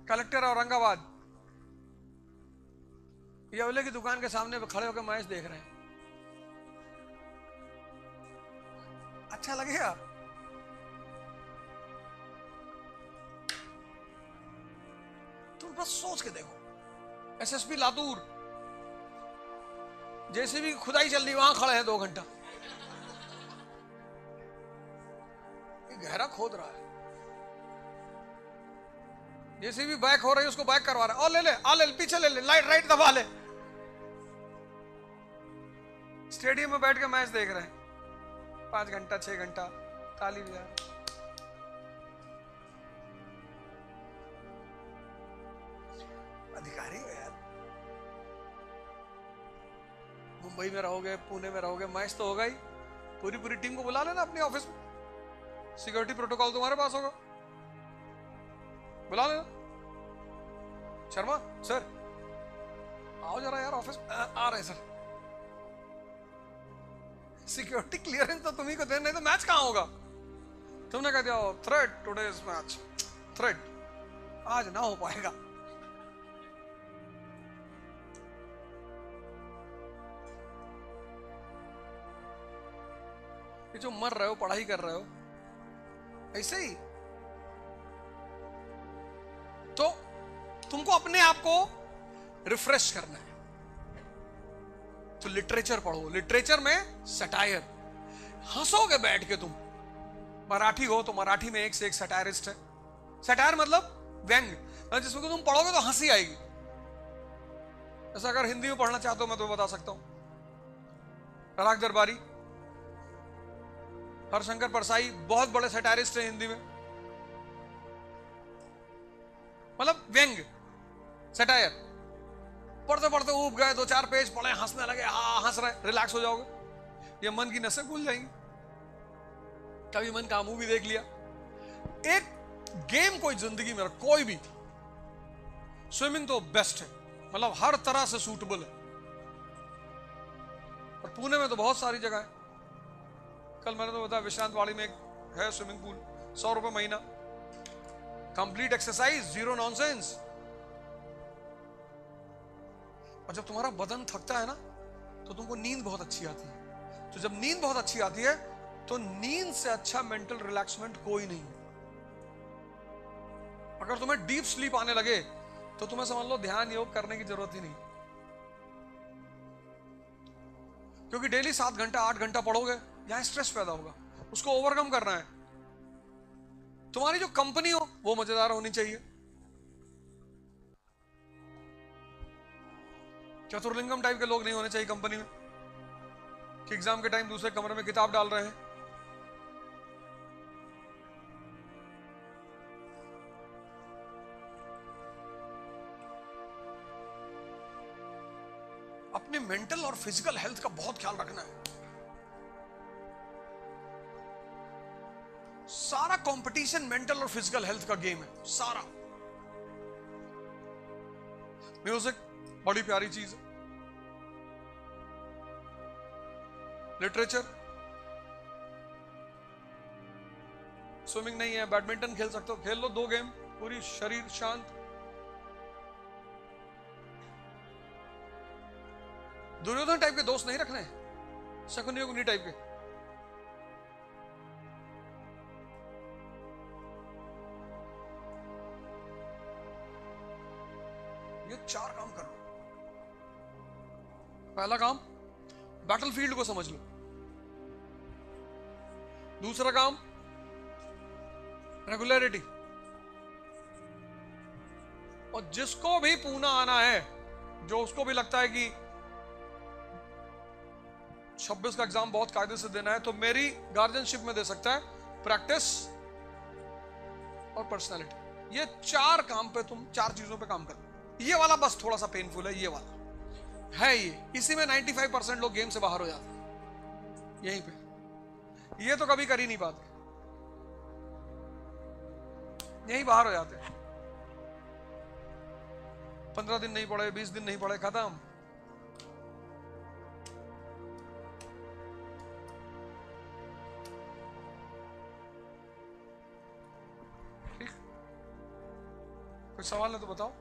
कलेक्टर औरंगाबाद येवले की दुकान के सामने पे खड़े होकर मैच देख रहे हैं। अच्छा लगेगा? तुम बस सोच के देखो, एसएसपी लातूर जैसे भी खुदाई चल रही वहां खड़े हैं 2 घंटा, ये गहरा खोद रहा है। जैसे भी बैक हो रही है उसको बैक करवा रहा है, और ले ले, आ ले, पीछे ले ले, राइट दबा ले। स्टेडियम में बैठ के मैच देख रहे हैं 5 घंटा 6 घंटा, ताली बजा। अधिकारी हो यार, मुंबई में रहोगे, पुणे में रहोगे, मैच तो होगा ही। पूरी टीम को बुला लेना अपने ऑफिस में, सिक्योरिटी प्रोटोकॉल तुम्हारे पास होगा, बुला लेना। शर्मा सर आओ जरा यार ऑफिस। आ रहे सर। सिक्योरिटी क्लियरेंस तो तुम्ही को देना, नहीं तो मैच कहां होगा? तुमने कह दिया थ्रेड टुडेज मैच, थ्रेड आज ना हो पाएगा। ये जो मर रहे हो, पढ़ाई कर रहे हो, ऐसे ही तो तुमको अपने आप को रिफ्रेश करना है। तो लिटरेचर पढ़ो। लिटरेचर में सटायर, हंसोगे बैठ के तुम। मराठी हो तो मराठी में एक से एक सटायरिस्ट है। सटायर मतलब व्यंग, जिसमें तुम पढ़ोगे तो हंसी आएगी। ऐसा अगर हिंदी में पढ़ना चाहते हो मैं तो बता सकता हूं। राग दरबारी, हरशंकर परसाई बहुत बड़े सटायरिस्ट हैं हिंदी में। मतलब व्यंग, सटायर। पढ़ते पढ़ते ऊब गए, 2-4 पेज पढ़े, हंसने लगे, हाँ हंस रहे, रिलैक्स हो जाओगे। ये मन की नसें खुल जाएंगी। कभी मन का मूवी देख लिया। एक गेम कोई जिंदगी में कोई भी, स्विमिंग तो बेस्ट है, मतलब हर तरह से सूटेबल है। और पुणे में तो बहुत सारी जगह है। कल मैंने तो बताया विश्रांत वाड़ी में एक है स्विमिंग पूल, 100 रुपए महीना, कंप्लीट एक्सरसाइज, 0 नॉनसेंस। और जब तुम्हारा बदन थकता है ना तो तुमको नींद बहुत अच्छी आती है। तो जब नींद बहुत अच्छी आती है तो नींद से अच्छा मेंटल रिलैक्समेंट कोई नहीं। अगर तुम्हें डीप स्लीप आने लगे तो तुम्हें समझ लो ध्यान योग करने की जरूरत ही नहीं, क्योंकि डेली 7 घंटा 8 घंटा पढ़ोगे, यहां स्ट्रेस पैदा होगा, उसको ओवरकम करना है। तुम्हारी जो कंपनी हो वो मजेदार होनी चाहिए। चतुर्लिंगम टाइप के लोग नहीं होने चाहिए कंपनी में कि एग्जाम के टाइम दूसरे कमरे में किताब डाल रहे हैं। अपने मेंटल और फिजिकल हेल्थ का बहुत ख्याल रखना है। सारा कंपटीशन मेंटल और फिजिकल हेल्थ का गेम है, सारा। म्यूजिक बड़ी प्यारी चीज है, लिटरेचर, स्विमिंग नहीं है, बैडमिंटन खेल सकते हो, खेल लो 2 गेम, पूरी शरीर शांत। दुर्योधन टाइप के दोस्त नहीं रखने, शकुनी टाइप के। ये 4 काम कर लो। पहला काम, बैटलफील्ड को समझ लो। दूसरा काम, रेगुलरिटी। और जिसको भी पूना आना है, जो उसको भी लगता है कि 26 का एग्जाम बहुत कायदे से देना है, तो मेरी गार्जियनशिप में दे सकता है। प्रैक्टिस और पर्सनालिटी, ये 4 काम पे तुम 4 चीजों पे काम करो। ये वाला बस थोड़ा सा पेनफुल है, ये वाला है, ये इसी में 95% लोग गेम से बाहर हो जाते हैं, यहीं पे। ये तो कभी कर ही नहीं पाते, यहीं बाहर हो जाते हैं। 15 दिन नहीं पढ़े, 20 दिन नहीं पढ़े, खत्म। ठीक, कोई सवाल है तो बताओ।